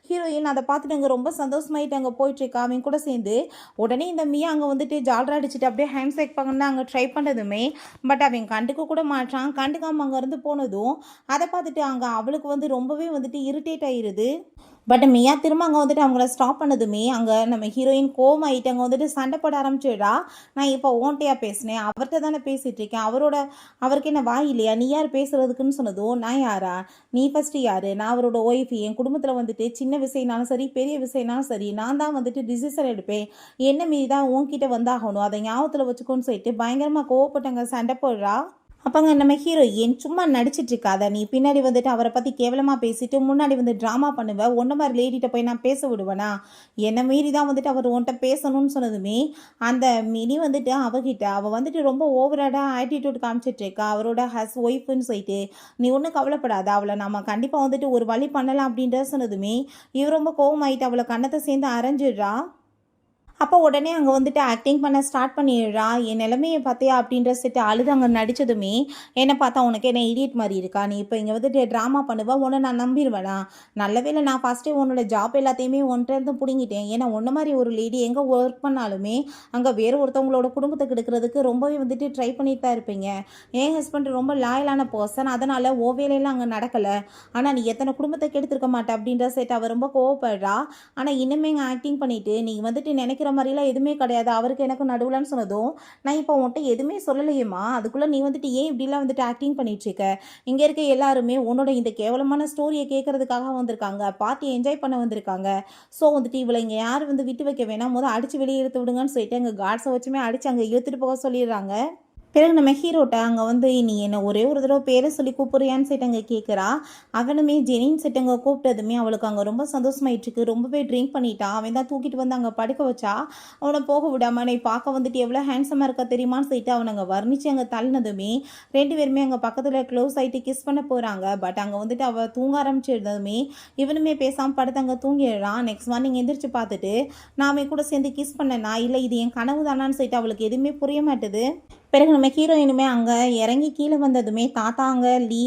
ஹீரோயின் அதை பார்த்துட்டு அங்கே ரொம்ப சந்தோஷமாயிட்டு அங்கே போயிட்டுருக்கா அவன் கூட சேர்ந்து. உடனே இந்த மியா அங்கே வந்துட்டு ஜால்ரா அடிச்சுட்டு அப்படியே ஹேண்ட் ஷேக் பண்ண அங்கே ட்ரை பண்ணதுமே, பட் அவன் கண்டுக்க கூட மாட்டான். கண்டுக்காமல் அங்கேருந்து போனதும் அதை பார்த்துட்டு அங்கே அவளுக்கு வந்து ரொம்பவே வந்துட்டு இரிட்டேட் ஆயிடுது. பட் மியா திரும்ப அங்கே வந்துட்டு அவங்கள ஸ்டாப் பண்ணதுமே அங்கே நம்ம ஹீரோயின் கோவமாயிட்டு அங்கே வந்துட்டு சண்டை போட ஆரம்பிச்சிடுறா. நான் இப்போ ஓன்ட்டையா பேசினேன், அவர்கிட்ட தானே பேசிகிட்டு இருக்கேன், அவருக்கு என்ன வாய் இல்லையா, நீ யார் பேசுறதுக்குன்னு சொன்னதும், நான் யாரா, நீ ஃபஸ்ட்டு யார், நான் அவரோட ஒய்ஃப், என் குடும்பத்தில் வந்துட்டு சின்ன விஷயம்னாலும் சரி பெரிய விஷயம்னாலும் சரி நான் தான் வந்துட்டு டிசிஷன் எடுப்பேன், என்ன மீறி தான் உன்கிட்ட வந்தாகணும், அதை ஞாபகத்தில் வச்சுக்கோன்னு சொல்லிட்டு பயங்கரமாக கோவப்பட்டு அங்கே சண்டை போடுறா. அப்போங்க நம்ம ஹீரோயின், சும்மா நடிச்சிட்டு இருக்காத, நீ பின்னாடி வந்துட்டு அவரை பற்றி கேவலமாக பேசிட்டு முன்னாடி வந்து ட்ராமா பண்ணுவேன், ஒன்றை மாதிரி லேடிட்ட போய் நான் பேச விடுவேனா, என்னை மீறி தான் வந்துட்டு அவர் உன்ட்ட பேசணும்னு சொன்னதுமே அந்த மினி வந்துட்டு அவள் வந்துட்டு ரொம்ப ஓவராடாக ஆட்டிடியூட் காமிச்சிட்டு இருக்கா அவரோட ஒய்ஃப்னு சொல்லிட்டு, நீ ஒன்றும் கவலைப்படாத, அவளை நம்ம கண்டிப்பாக வந்துட்டு ஒரு வழி பண்ணலாம் அப்படின்ற சொன்னதுமே இவர் ரொம்ப கோவமாயிட்டு அவளை கண்ணத்தை சேர்ந்து அரைஞ்சிடுறா. அப்போ உடனே அங்கே வந்துட்டு ஆக்டிங் பண்ண ஸ்டார்ட் பண்ணிடுறா. என் நிலைமையை பார்த்தியா அப்படின்ற செட்டு அழுது அங்கே நடித்ததுமே, என்னை பார்த்தா உனக்கு என்ன இடியட் மாதிரி இருக்கா, நீ இப்போ இங்கே வந்துட்டு ட்ராமா பண்ணுவா, உன்னை நான் நம்பிடுவேனா, நல்ல வேளை நான் ஃபஸ்ட்டே உன்னோட ஜாப் எல்லாத்தையுமே ஒன்றிருந்து பிடுங்கிட்டேன், ஏன்னா உன்ன மாதிரி ஒரு லேடி எங்கே ஒர்க் பண்ணாலுமே அங்கே வேறு ஒருத்தவங்களோட குடும்பத்தை கெடுக்கிறதுக்கு ரொம்பவே வந்துட்டு ட்ரை பண்ணிட்டு தான் இருப்பீங்க. என் ஹஸ்பண்ட் ரொம்ப லாயலான பர்சன், அதனால் ஓ வேலையெல்லாம் அங்கே நடக்கலை, ஆனால் நீ எத்தனை குடும்பத்தை கெடுத்துருக்க மாட்டே அப்படின்ற செட் அவள் ரொம்ப கோவப்படுறா. ஆனால் இன்னுமே இங்கே ஆக்டிங் பண்ணிவிட்டு நீ வந்துட்டு நினைக்கிற மாதிரிலாம் எதுவுமே கிடையாது அவருக்கு எனக்கு நடுவுலன்னு சொன்னதும், நான் இப்போ உன்கிட்ட எதுவுமே சொல்லலையேம்மா, அதுக்குள்ளே நீ வந்துட்டு ஏன் இப்படிலாம் வந்துட்டு ஆக்டிங் பண்ணிட்டுருக்க, இங்கே இருக்க எல்லாருமே உன்னோட இந்த கேவலமான ஸ்டோரியை கேட்கறதுக்காக வந்திருக்காங்க, பார்ட்டி என்ஜாய் பண்ண வந்திருக்காங்க, ஸோ வந்துட்டு இவளை இங்கே யார் வந்து விட்டு வைக்க வேணாம், அடித்து வெளியே இழுத்து விடுங்கன்னு சொல்லிட்டு அங்கே கார்ட்ஸை வச்சுமே அடித்து அங்கே இழுத்துட்டு போக சொல்லிடுறாங்க. பிறகு நம்ம ஹீரோட்ட அங்கே வந்து நீ என்ன ஒரே ஒரு தடவை பேரை சொல்லி கூப்பிடுறியான்னு சொல்லிட்டு அங்கே கேட்குறா. அவனுமே ஜெனின்னு சொல்லிட்டு அங்கே கூப்பிட்டதுமே அவளுக்கு அங்கே ரொம்ப சந்தோஷமாயிட்டுருக்கு. ரொம்பவே ட்ரிங்க் பண்ணிட்டான். அவன் தான் தூக்கிட்டு வந்து அங்கே படுக்க வச்சா. அவனை போக விடாம நீ பார்க்க வந்துட்டு எவ்வளோ ஹேண்ட்ஸமாக இருக்கா தெரியுமான்னு சொல்லிட்டு அவனை அங்கே வர்ணிச்சு அங்கே தள்ளினதுமே 2 பேருமே அங்கே பக்கத்தில் க்ளோஸ் ஆகிட்டு கிஸ் பண்ண போகிறாங்க. பட் அங்கே வந்துட்டு அவள் தூங்க ஆரம்பிச்சிருந்ததுமே இவனுமே பேசாமல் படுத்து அங்கே தூங்கிடுறான். நெக்ஸ்ட் மார்னிங் எந்திரிச்சு பார்த்துட்டு நான் அவன் கூட சேர்ந்து கிஸ் பண்ணேனா இல்லை இது என் கனவு தானான்னு சொல்லிட்டு அவளுக்கு எதுவுமே புரிய மாட்டுது. பிறகு நம்ம ஹீரோயினுமே அங்கே இறங்கி கீழே வந்ததுமே தாத்தா அங்கே லீ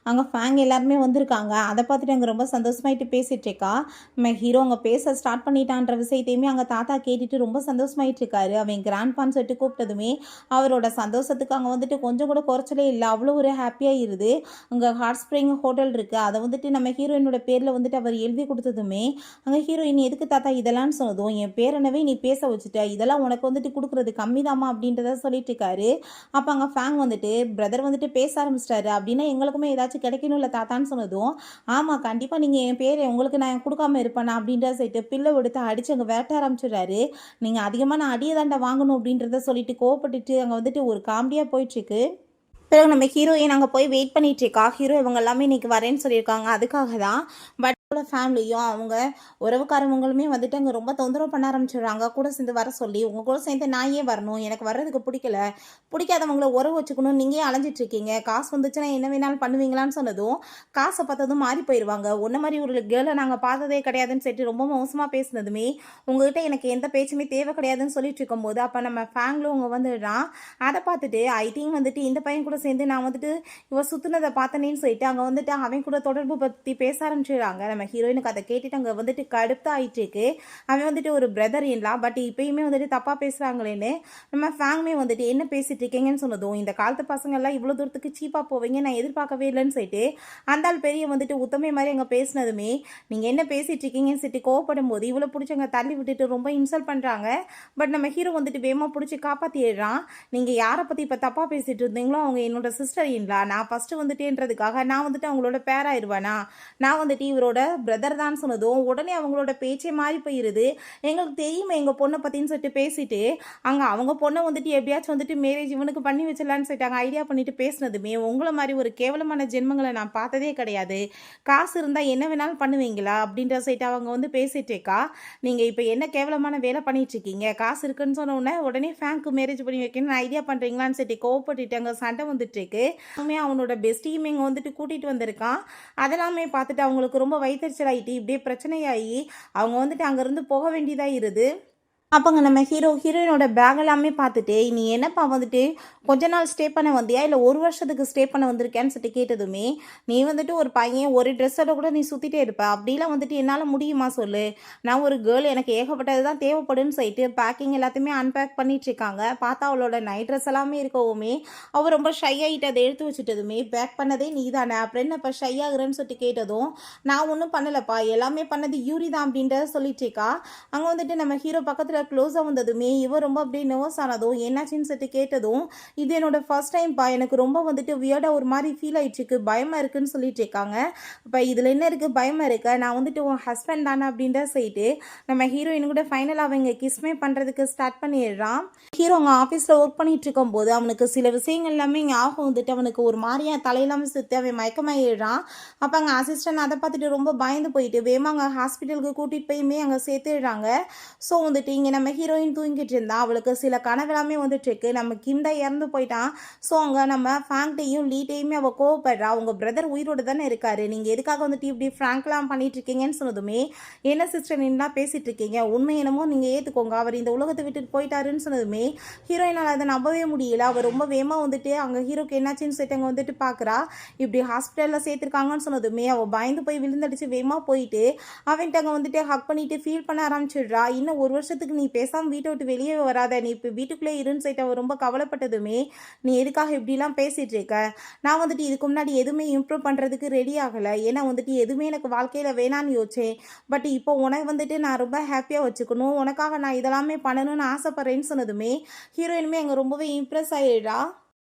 அங்கே ஃபேங் எல்லாருமே வந்திருக்காங்க. அதை பார்த்துட்டு அங்கே ரொம்ப சந்தோஷமாயிட்டு பேசிகிட்டு இருக்கா. நம்ம ஹீரோ அங்கே பேச ஸ்டார்ட் பண்ணிட்டான்ற விஷயத்தையுமே அங்கே தாத்தா கேட்டுட்டு ரொம்ப சந்தோஷமாயிட்டு இருக்காரு. அவன் கிராண்ட்பான்னு சொல்லிட்டு கூப்பிட்டதுமே அவரோட சந்தோஷத்துக்கு அங்கே வந்துட்டு கொஞ்சம் கூட குறைச்சலே இல்லை. அவ்வளோ ஒரு ஹாப்பியாக இருது. அங்கே ஹாட் ஸ்ப்ரிங் ஹோட்டல் இருக்குது. அதை வந்துட்டு நம்ம ஹீரோயினோட பேரில் வந்துட்டு அவர் எழுதி கொடுத்ததுமே அங்கே ஹீரோயின் எதுக்கு தாத்தா இதெல்லாம் சொன்னதும் என் பேரனவே நீ பேச வச்சுட்ட, இதெல்லாம் உனக்கு வந்துட்டு கொடுக்குறது கம்மிதாமா அப்படின்றத சொல்லிட்டு இருக்காரு. அப்போ அங்கே ஃபேங் வந்துட்டு பிரதர் வந்துட்டு பேச ஆரம்பிச்சிட்டாரு. அப்படின்னா எங்களுக்குமே ஏதாச்சும் கிடைக்கணும்ல தாத்தான்னு சொன்னதும் ஆமாம் கண்டிப்பாக நீங்கள் என் பேரை உங்களுக்கு நான் கொடுக்காம இருப்பேனா அப்படின்றத சொல்லிட்டு பில்லை எடுத்து அடித்து அங்கே விரட்ட ஆரம்பிச்சிடுறாரு. நீங்கள் அதிகமாக நான் அடியை தாண்டா வாங்கணும் அப்படின்றத சொல்லிட்டு கோவப்பட்டுட்டு அங்கே வந்துட்டு ஒரு காமெடியாக போயிட்டுருக்கு. பிறகு நம்ம ஹீரோயின் அங்கே போய் வெயிட் பண்ணிட்டு இருக்கா. ஹீரோ இவங்க எல்லாமே இன்னைக்கு வரேன்னு சொல்லியிருக்காங்க. அதுக்காக தான். பட் ஃபேமிலியும் அவங்க உறவுக்காரவங்களுமே வந்துட்டு அங்கே ரொம்ப தொந்தரவு பண்ண ஆரம்பிச்சிடுறாங்க. கூட சேர்ந்து வர சொல்லி உங்கள் கூட சேர்ந்து நான் ஏன் வரணும், எனக்கு வர்றதுக்கு பிடிக்கல, பிடிக்காதவங்கள உறவு வச்சுக்கணும், நீங்கள் அலைஞ்சிட்டு இருக்கீங்க, காசு வந்துச்சுன்னா என்ன வேணாலும் பண்ணுவீங்களான்னு சொன்னதும் காசை பார்த்ததும் மாறி போயிடுவாங்க. ஒன்றை மாதிரி ஒரு கேர்ளை நாங்கள் பார்த்ததே கிடையாதுன்னு சொல்லிட்டு ரொம்ப மோசமாக பேசினதுமே உங்ககிட்ட எனக்கு எந்த பேச்சுமே தேவை கிடையாதுன்னு சொல்லிட்டு இருக்கும்போது அப்போ நம்ம ஃபேமிலியும் அவங்க வந்துடுறான். அதை பார்த்துட்டு ஐ திங்க் வந்துட்டு இந்த பையன் கூட சேர்ந்து நான் வந்துட்டு இவ சுற்றுனதை பார்த்தனேன்னு சொல்லிட்டு அங்கே வந்துட்டு அவன் கூட தொடர்பு பற்றி பேச ஆரம்பிச்சிடுறாங்க. நம்ம ஹீரோயினுக்கு அதை கேட்டுட்டு அங்கே வந்துட்டு கடுப்பு ஆயிட்டு இருக்கு. அவன் வந்துட்டு ஒரு பிரதர் இல்லா பட் இப்பயுமே வந்துட்டு தப்பாக பேசுகிறாங்களேன்னு நம்ம ஃபேங்மே வந்துட்டு என்ன பேசிட்டு இருக்கீங்கன்னு சொன்னதும் இந்த காலத்து பசங்க எல்லாம் இவ்வளோ தூரத்துக்கு சீப்பாக போவீங்க நான் எதிர்பார்க்கவே இல்லைன்னு சொல்லிட்டு அந்த ஆள் பெரிய வந்துட்டு உத்தமை மாதிரி அங்கே பேசினதுமே நீங்கள் என்ன பேசிட்டு இருக்கீங்கன்னு சொல்லிட்டு கோவப்படும் போது இவ்வளோ பிடிச்சவங்க தள்ளி விட்டுட்டு ரொம்ப இன்சல்ட் பண்ணுறாங்க. பட் நம்ம ஹீரோ வந்துட்டு வேகமாக பிடிச்சி காப்பாற்றிடுறான். நீங்கள் யாரை பற்றி இப்போ தப்பாக பேசிட்டு இருந்தீங்களோ அவங்க என்னோட சிஸ்டர் இல்லா, நான் ஃபஸ்ட்டு வந்துட்டேன்றதுக்காக நான் வந்துட்டு அவங்களோட பேராயிருவேனா, நான் வந்துட்டு இவரோட பிரதர் தான் சொன்னதும் உடனே அவங்களோட பேச்சே மாறி போயிருது. எங்களுக்கு தெரியுமா எங்கள் பொண்ணை பற்றின்னு சொல்லிட்டு பேசிட்டு அங்கே அவங்க பொண்ணை வந்துட்டு எப்படியாச்சும் வந்துட்டு மேரேஜ் இவனுக்கு பண்ணி வச்சிடலான்னு சொல்லிட்டாங்க. ஐடியா பண்ணிட்டு பேசினதுமே உங்களை மாதிரி ஒரு கேவலமான ஜென்மங்களை நான் பார்த்ததே கிடையாது, காசு இருந்தால் என்ன வேணாலும் பண்ணுவீங்களா அப்படின்ற சைட்டு அவங்க வந்து பேசிட்டேக்கா. நீங்கள் இப்போ என்ன கேவலமான வேலை பண்ணிட்டு இருக்கீங்க, காசு இருக்குன்னு சொன்ன உடனே ஃபேங்க்கு மேரேஜ் பண்ணி வைக்கணும்னு ஐடியா பண்ணுறீங்களான்னு சொல்லிட்டு கோவப்பட்டுட்டு அங்கே சண்டை வந்துட்டு இருக்கு. அவனோட பெஸ்டியுமே இங்கே வந்துட்டு கூட்டிகிட்டு வந்திருக்கான். அதெல்லாமே பார்த்துட்டு அவங்களுக்கு ரொம்ப வயிற்றுச்சலாயிட்டு இப்படியே பிரச்சனையாகி அவங்க வந்துட்டு அங்கேருந்து போக வேண்டியதாக இருது. அப்போங்க நம்ம ஹீரோயினோட பேக் எல்லாமே பார்த்துட்டு நீ என்னப்பா வந்துட்டு கொஞ்ச நாள் ஸ்டே பண்ண வந்தியா இல்லை ஒரு வருஷத்துக்கு ஸ்டே பண்ண வந்திருக்கேன்னு சொல்லிட்டு கேட்டதுமே நீ வந்துட்டு ஒரு பையன் ஒரு ட்ரெஸ்ஸோட கூட நீ சுற்றிட்டே இருப்ப, அப்படிலாம் வந்துட்டு என்னால் முடியுமா சொல்லு, நான் ஒரு கேர்ள் எனக்கு ஏகப்பட்டது தான் தேவைப்படுன்னு சொல்லிட்டு பேக்கிங் எல்லாத்தையுமே அன்பேக் பண்ணிட்டு இருக்காங்க. பார்த்தா அவளோட நைட் ட்ரெஸ் எல்லாமே இருக்கவுமே அவள் ரொம்ப ஷை ஆகிட்டு அதை எடுத்து வச்சுட்டதுமே பேக் பண்ணதே நீ தானே அப்புறம் என்ன இப்போ ஷை ஆகுறேன்னு சொல்லிட்டு கேட்டதும் நான் ஒன்றும் பண்ணலப்பா எல்லாமே பண்ணது யூரி தான் அப்படின்றத சொல்லிட்டு இருக்கா. அங்கே வந்துட்டு நம்ம ஹீரோ பக்கத்தில் க்ளோஸாக வந்ததுமே இவன் ரொம்ப அப்படியே நர்வஸ் ஆனதும் என்னாச்சின்னு சொல்லிட்டு கேட்டதும் இது என்னோட ஃபர்ஸ்ட் டைம்ப்பா, எனக்கு ரொம்ப வந்துட்டு வியர்டாக ஒரு மாதிரி ஃபீல் ஆயிடுச்சுக்கு, பயமாக இருக்குன்னு சொல்லிட்டு இருக்காங்க. இப்போ இதில் என்ன இருக்குது பயமாக இருக்க, நான் வந்துட்டு உன் ஹஸ்பண்ட் தானே அப்படின்ற சொல்லிட்டு நம்ம ஹீரோயின் கூட ஃபைனலாக அவங்க கிஸ்மே பண்ணுறதுக்கு ஸ்டார்ட் பண்ணிடுறான். ஹீரோ அங்கே ஆஃபீஸில் ஒர்க் பண்ணிட்டு இருக்கும்போது அவனுக்கு சில விஷயங்கள் எல்லாமே இங்கே ஆகும் வந்துட்டு அவனுக்கு ஒரு மாதிரியா தலையெல்லாமே சுற்றி அவன் மயக்கமாயிடுறான். அப்போ அங்கே அசிஸ்டன்ட் அதை பார்த்துட்டு ரொம்ப பயந்து போயிட்டு வேமா அங்கே ஹாஸ்பிட்டலுக்கு கூட்டிகிட்டு போயுமே அங்கே சேர்த்துடுறாங்க. ஸோ வந்துட்டு இங்கே நம்ம ஹீரோயின் தூங்கிட்டு இருந்தா அவளுக்கு சில கனவெல்லாமே வந்துட்டு இருக்கு. நம்ம கிம் தான் இறந்து போயிட்டான். ஸோ அங்கே நம்ம ஃப்ராங்க்டையும் லீட்டையுமே அவள் கோவப்படுறா. உங்கள் பிரதர் உயிரோடு தானே இருக்காரு, நீங்கள் எதுக்காக வந்துட்டு இப்படி ஃப்ராங்க்லாம் பண்ணிட்டு இருக்கீங்கன்னு சொன்னதுமே என்ன சிஸ்டர் நீலாம் பேசிட்டு இருக்கீங்க, உண்மை என்னமோ நீங்கள் ஏற்றுக்கோங்க, அவர் இந்த உலகத்தை விட்டுட்டு போயிட்டாருன்னு சொன்னதுமே ஹீரோயினால் அதை நம்பவே முடியல. அவர் ரொம்ப வேகமாக வந்துட்டு அங்கே ஹீரோக்கு என்னாச்சுன்னு சொல்லிட்டு அங்கே வந்துட்டு பார்க்குறா. இப்படி ஹாஸ்பிட்டலில் சேர்த்துருக்காங்கன்னு சொன்னதுமே அவள் பயந்து போய் விழுந்தடிச்சு வேகமாக போயிட்டு அவன்கிட்ட அங்கே வந்துட்டு ஹக் பண்ணிட்டு ஃபீல் பண்ண ஆரம்பிச்சிடுறா. இன்னும் ஒரு வருஷத்துக்கு நீ பேசாமல் வீட்டை விட்டு வெளியே வராத, நீ இப்போ வீட்டுக்குள்ளே இருன்னு சொல்லிட்டு அவள் ரொம்ப கவலைப்பட்டதுமே நீ எதுக்காக இப்படிலாம் பேசிகிட்டு இருக்க, நான் வந்துட்டு இதுக்கு முன்னாடி எதுவுமே இம்ப்ரூவ் பண்ணுறதுக்கு ரெடி ஆகலை, ஏன்னா வந்துட்டு எதுவுமே எனக்கு வாழ்க்கையில் வேணான்னு யோசிச்சேன், பட் இப்போ உனக்கு வந்துட்டு நான் ரொம்ப ஹாப்பியாக வச்சுக்கணும், உனக்காக நான் இதெல்லாமே பண்ணணும்னு ஆசைப்பட்றேன்னு சொன்னதுமே ஹீரோயினுமே அங்கே ரொம்பவே இம்ப்ரெஸ் ஆகிடுறா.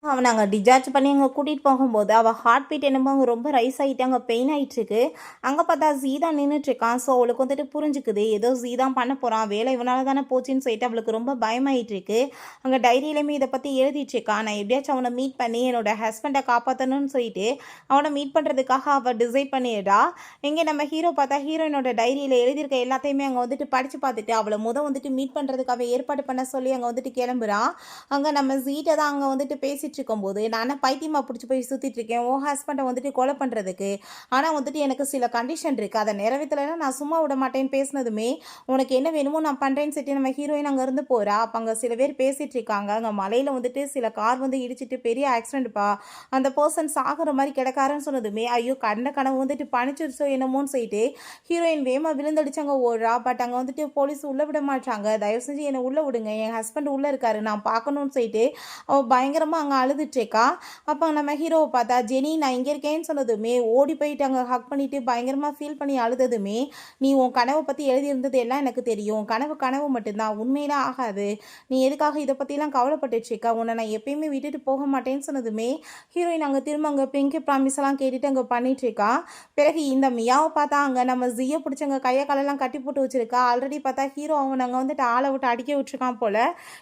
அவன அங்க டிஸ்சார்ஜ் பண்ணி அங்க கூட்டிட்டு போகும்போது, அவ ஹார்ட் பீட் என்னமோ அங்க ரொம்ப ரைஸ் ஆயிட்டு அங்க பெயின் ஆயிட்டுருக்கு. அங்க பார்த்தா ஜீ தான் நின்னுட்டுருக்கான். ஸோ, அவளுக்கு வந்துட்டு புரிஞ்சுக்குது. ஏதோ ஜீ தான் பண்ண போறான். வேலை இவனால தானே போச்சுன்னு சொல்லிட்டு அவளுக்கு ரொம்ப பயமாயிட்டுருக்கு. அங்க டைரியிலயுமே இத பத்தி எழுதிட்டுருக்கா. நான் எப்படியாச்சும் அவன மீட் பண்ணி என்னோட ஹஸ்பண்ட காப்பாத்தணும்னு சொல்லிட்டு, அவன மீட் பண்றதுக்காக அவ டிசைட் பண்ணிடுறா. இங்க நம்ம ஹீரோ பார்த்தா, ஹீரோயினோட டைரியில எழுதியிருக்க எல்லாத்தையுமே அங்க வந்துட்டு படிச்சு பார்த்துட்டு, அவள வந்துட்டு மீட் பண்றதுக்காக ஏற்பாடு பண்ண சொல்லி அங்க வந்துட்டு கிளம்புறான். அங்க நம்ம ஜீட்ட தான் அங்க வந்துட்டு பேசிட்டு இருக்கும்போது, "நானே பைத்தியமா புடிச்சு போய் சுத்திட்டு இருக்கேன். உன் ஹஸ்பண்ட வந்துட்டு கொலை பண்றதுக்கு. ஆனா வந்துட்டு எனக்கு சில கண்டிஷன் இருக்கு. அத நிறைவேத்தலைன்னா நான் சும்மா விட மாட்டேன்னு" பேசினதுமே, "உனக்கு என்ன வேணுமோ நான் பண்றேன்னு" சொல்லிட்டு நம்ம ஹீரோயின் அங்கருந்து போறா. அப்ப அங்க சில பேர் பேசிட்டு இருக்காங்க. அங்க மலையில வந்துட்டு சில கார் இடிச்சிட்டு பெரிய ஆக்சிடென்ட்ப்பா. அந்த பெர்சன் சாகுற மாரி கிடக்காருன்னு சொன்னதுமே, ஐயோ! கண்ட கனவு வந்துட்டு பழிச்சிருச்சோ என்னமோன்னு சொல்லிட்டு ஹீரோயின் வேகமா விழுந்தடிச்சு அங்க ஓடுறா. பட் அங்க வந்துட்டு போலீஸ் உள்ள விட மாட்றாங்க. "தயவு செஞ்சு என்ன உள்ள விடுங்க. என் ஹஸ்பண்ட் உள்ள இருக்காரு. நான் பார்க்கணும்னு" சொல்லிட்டு அவ பயங்கரமா அங்க அழுதுட்டுருக்கா. அப்ப நம்ம ஹீரோவ பார்த்தா, "ஜெனி நான் இங்க இருக்கேன்னு" சொன்னதுமே, ஓடி போயிட்டு அங்க ஹக் பண்ணிட்டு பயங்கரமா ஃபீல் பண்ணி அழுததுமே, "நீ உன் கனவ பத்தி எழுதியிருந்தது எல்லாம் எனக்கு தெரியும். கனவு கனவு மட்டும்தான். உண்மையிலாம் ஆகாது. நீ எதுக்காக இத பத்திலாம் கவலைப்பட்டுட்டுருக்க? உன்ன நான் எப்பயுமே விட்டுட்டு போக மாட்டேன்னு" சொன்னதுமே, ஹீரோயின் அங்க திரும்ப அங்க பிங்கி ப்ராமிஸ் எல்லாம் கேட்டுட்டு அங்க பண்ணிட்டுருக்கா. பிறகு இந்த மியாவ பார்த்தா அங்க நம்ம ஜிய பிடிச்சு அங்க கைய காலெல்லாம் கட்டி போட்டு வச்சிருக்கா. ஆல்ரெடி பார்த்தா ஹீரோ அவன அங்க வந்துட்டு ஆள விட்டு அடிக்க விட்டுருக்கான் போல.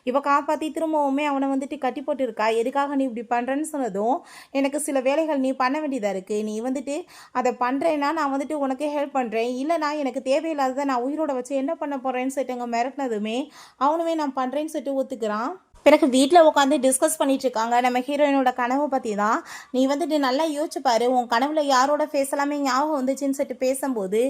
இவ காப்பாத்தி திரும்பவுமே அவன வந்துட்டு கட்டி போட்டுருக்கா. "எதுக்காக நீ இப்படி பண்றன்னு" சொன்னதும், "எனக்கு சில வேலைகள் நீ பண்ண வேண்டியதா இருக்கு. நீ வந்துட்டு அத பண்றேன்னா நான் வந்துட்டு உனக்கு ஹெல்ப் பண்றேன். இல்லன்னா எனக்கு தேவையில்லாதத நான் உயிரோட வச்சு என்ன பண்ண போறேன்னு" சொல்லிட்டு அங்க மிரட்டினதுமே, அவனுமே நான் பண்றேன்னு சொல்லிட்டு ஒத்துக்கிறான். பிறகு வீட்ல உட்காந்து டிஸ்கஸ் பண்ணிட்டு இருக்காங்க. நம்ம ஹீரோயினோட கனவு பத்தி தான். "நீ வந்துட்டு நல்லா யோசிச்சு பாரு. உன் கனவுல யாரோட ஃபேஸ் எல்லாமே ஞாபகம் வந்துச்சுன்னு" சொல்லிட்டு பேசும்போது,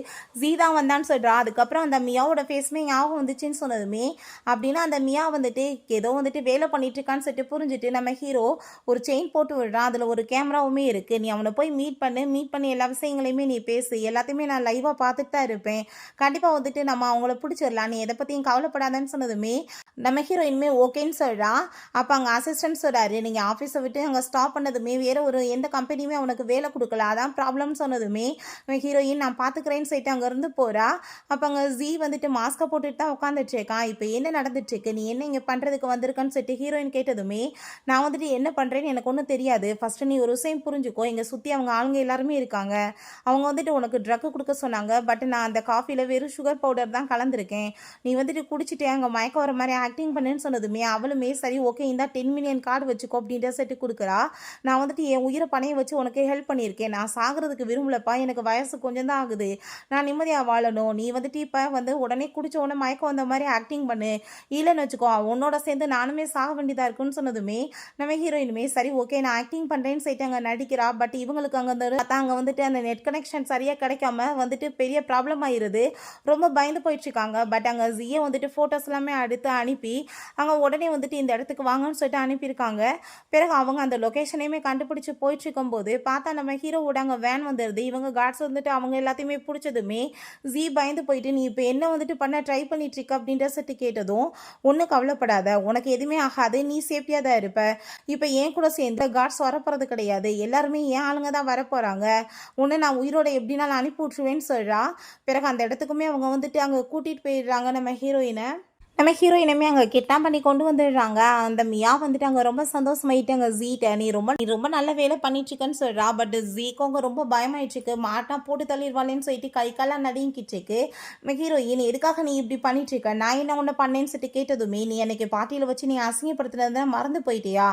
"ஜீ தான் வந்தான்னு" சொல்றா. அதுக்கப்புறம் அந்த மியாவோட ஃபேஸுமே ஞாபகம் வந்துச்சுன்னு சொன்னதுமே, அப்படின்னா அந்த மியா வந்துட்டு ஏதோ வந்துட்டு வேலை பண்ணிட்டு இருக்கான்னு சொல்லிட்டு புரிஞ்சுட்டு நம்ம ஹீரோ ஒரு செயின் போட்டு விடுறான். அதுல ஒரு கேமராவுமே இருக்கு. "நீ அவன போய் மீட் பண்ணு. மீட் பண்ணி எல்லா விஷயங்களையுமே நீ பேசு. எல்லாத்தையுமே நான் லைவா பார்த்துட்டு தான் இருப்பேன். கண்டிப்பா வந்துட்டு நம்ம அவங்கள பிடிச்சிடலாம். நீ எத பத்தியும் கவலைப்படாதன்னு" சொன்னதுமே, நம்ம ஹீரோயினுமே ஓகேன்னு சொல்றா. அப்ப அங்க அசிஸ்டன்ட் சொல்றாரு, "நீங்க ஆஃபீஸ விட்டு அங்க ஸ்டாப் பண்ணதுமே வேற ஒரு எந்த கம்பெனியுமே அவனுக்கு வேலை குடுக்கல. அதான் ப்ராப்ளம்னு" சொன்னதுமே, ஹீரோயின் "நான் பார்த்துக்கிறேன்னு" சொல்லிட்டு அங்கருந்து போறா. அப்ப அங்க ஜீ வந்துட்டு மாஸ்க போட்டுட்டு தான் உட்காந்துட்டு இருக்கான். "இப்ப என்ன நடந்துட்டு இருக்கு? நீ என்ன இங்க பண்றதுக்கு வந்திருக்கன்னு" சொல்லிட்டு ஹீரோயின் கேட்டதுமே, "நான் வந்துட்டு என்ன பண்றேன்னு எனக்கு ஒண்ணும் தெரியாது. ஃபர்ஸ்ட் நீ ஒரு விஷயம் புரிஞ்சுக்கோ. இங்க சுத்தி அவங்க ஆளுங்க எல்லாருமே இருக்காங்க. அவங்க வந்துட்டு உனக்கு ட்ரக் குடுக்க சொன்னாங்க. பட் நான் அந்த காஃபில வெறும் சுகர் பவுடர் தான் கலந்திருக்கேன். நீ வந்துட்டு குடிச்சிட்டு அங்க மயக்கம் வர மாரி ஆக்டிங் பண்ணுன்னு" சொன்னதுமே, அவளுமே "சரி ஓகே இந்தா 10 மில்லியன் கார்டு வச்சுக்கோ" அப்படின்ற சொல்லிட்டு குடுக்குறா. "நான் வந்துட்டு என் உயிர பணய வச்சு உனக்கு ஹெல்ப் பண்ணியிருக்கேன். நான் சாகுறதுக்கு விரும்பலப்பா. எனக்கு வயசு கொஞ்சம் தான் ஆகுது. நான் நிம்மதியா வாழணும். நீ வந்துட்டு இப்ப உடனே குடிச்ச உடனே மயக்கம் வந்த மாரி ஆக்டிங் பண்ணு. இல்லன்னு வச்சுக்கோ உன்னோட சேர்ந்து நானுமே சாக வேண்டியதா இருக்குன்னு" சொன்னதுமே, நம்ம ஹீரோயினுமே "சரி ஓகே நான் ஆக்டிங் பண்றேன்னு" சொல்லிட்டு அங்க நடிக்கிறா. பட் இவங்களுக்கு அங்க பார்த்தா அங்க வந்துட்டு அந்த நெட் கனெக்ஷன் சரியா கிடைக்காம வந்துட்டு பெரிய ப்ராப்ளம் ஆயிருது. ரொம்ப பயந்து போயிட்டுருக்காங்க. பட் அங்க ஜிய வந்துட்டு ஃபோட்டோஸ் எல்லாமே எடுத்து அனுப்பி, அங்க உடனே வந்துட்டு இந்த இடத்துக்கு வாங்கன்னு சொல்லிட்டு அனுப்பியிருக்காங்க. பிறகு அவங்க அந்த லொகேஷனையுமே கண்டுபிடிச்சு போயிட்டுருக்கும்போது, பார்த்தா நம்ம ஹீரோவோட அங்க வேன் வந்துருது. இவங்க காட்ஸ் வந்துட்டு அவங்க எல்லாத்தையுமே புடிச்சதுமே, ஜீ பயந்து போயிட்டு, "நீ இப்ப என்ன வந்துட்டு பண்ண ட்ரை பண்ணிட்டு இருக்க?" அப்படின்ற சொல்லிட்டு கேட்டதும், "ஒண்ணும் கவலைப்படாத. உனக்கு எதுவுமே ஆகாது. நீ சேஃப்டியா தான் இருப்ப. இப்ப என் கூட சேர்ந்து காட்ஸ் வரப்போறது கிடையாது. எல்லாருமே என் ஆளுங்க தான் வரப்போறாங்க. உன்ன நான் உயிரோட எப்படினாலும் அனுப்பி விட்டுருவேன்னு" சொல்றா. பிறகு அந்த இடத்துக்குமே அவங்க வந்துட்டு அங்க கூட்டிட்டு போயிடுறாங்க நம்ம ஹீரோயின. நம்ம ஹீரோயினுமே அங்க கிட்னாப் பண்ணி கொண்டு வந்துடுறாங்க. அந்த மியா வந்துட்டு அங்க ரொம்ப சந்தோஷமாயிட்டு அங்க ஜீட்ட, "நீ ரொம்ப நல்ல வேலை பண்ணிட்டுருக்கன்னு" சொல்றா. பட் ஜீக்கும் அங்க ரொம்ப பயமாயிட்டுருக்கு. மாட்னா போட்டு தள்ளிருவாளேன்னு சொல்லிட்டு கை கால்லாம் நடுங்கிக்கிட்டுருக்கு. நம்ம ஹீரோயின், "எதுக்காக நீ இப்படி பண்ணிட்டுருக்க? நான் என்ன உன்ன பண்ணேன்னு" சொல்லிட்டு கேட்டதுமே, "நீ அன்னைக்கு பார்ட்டியில வச்சு நீ அசிங்கப்படுத்தினத மறந்து போயிட்டியா?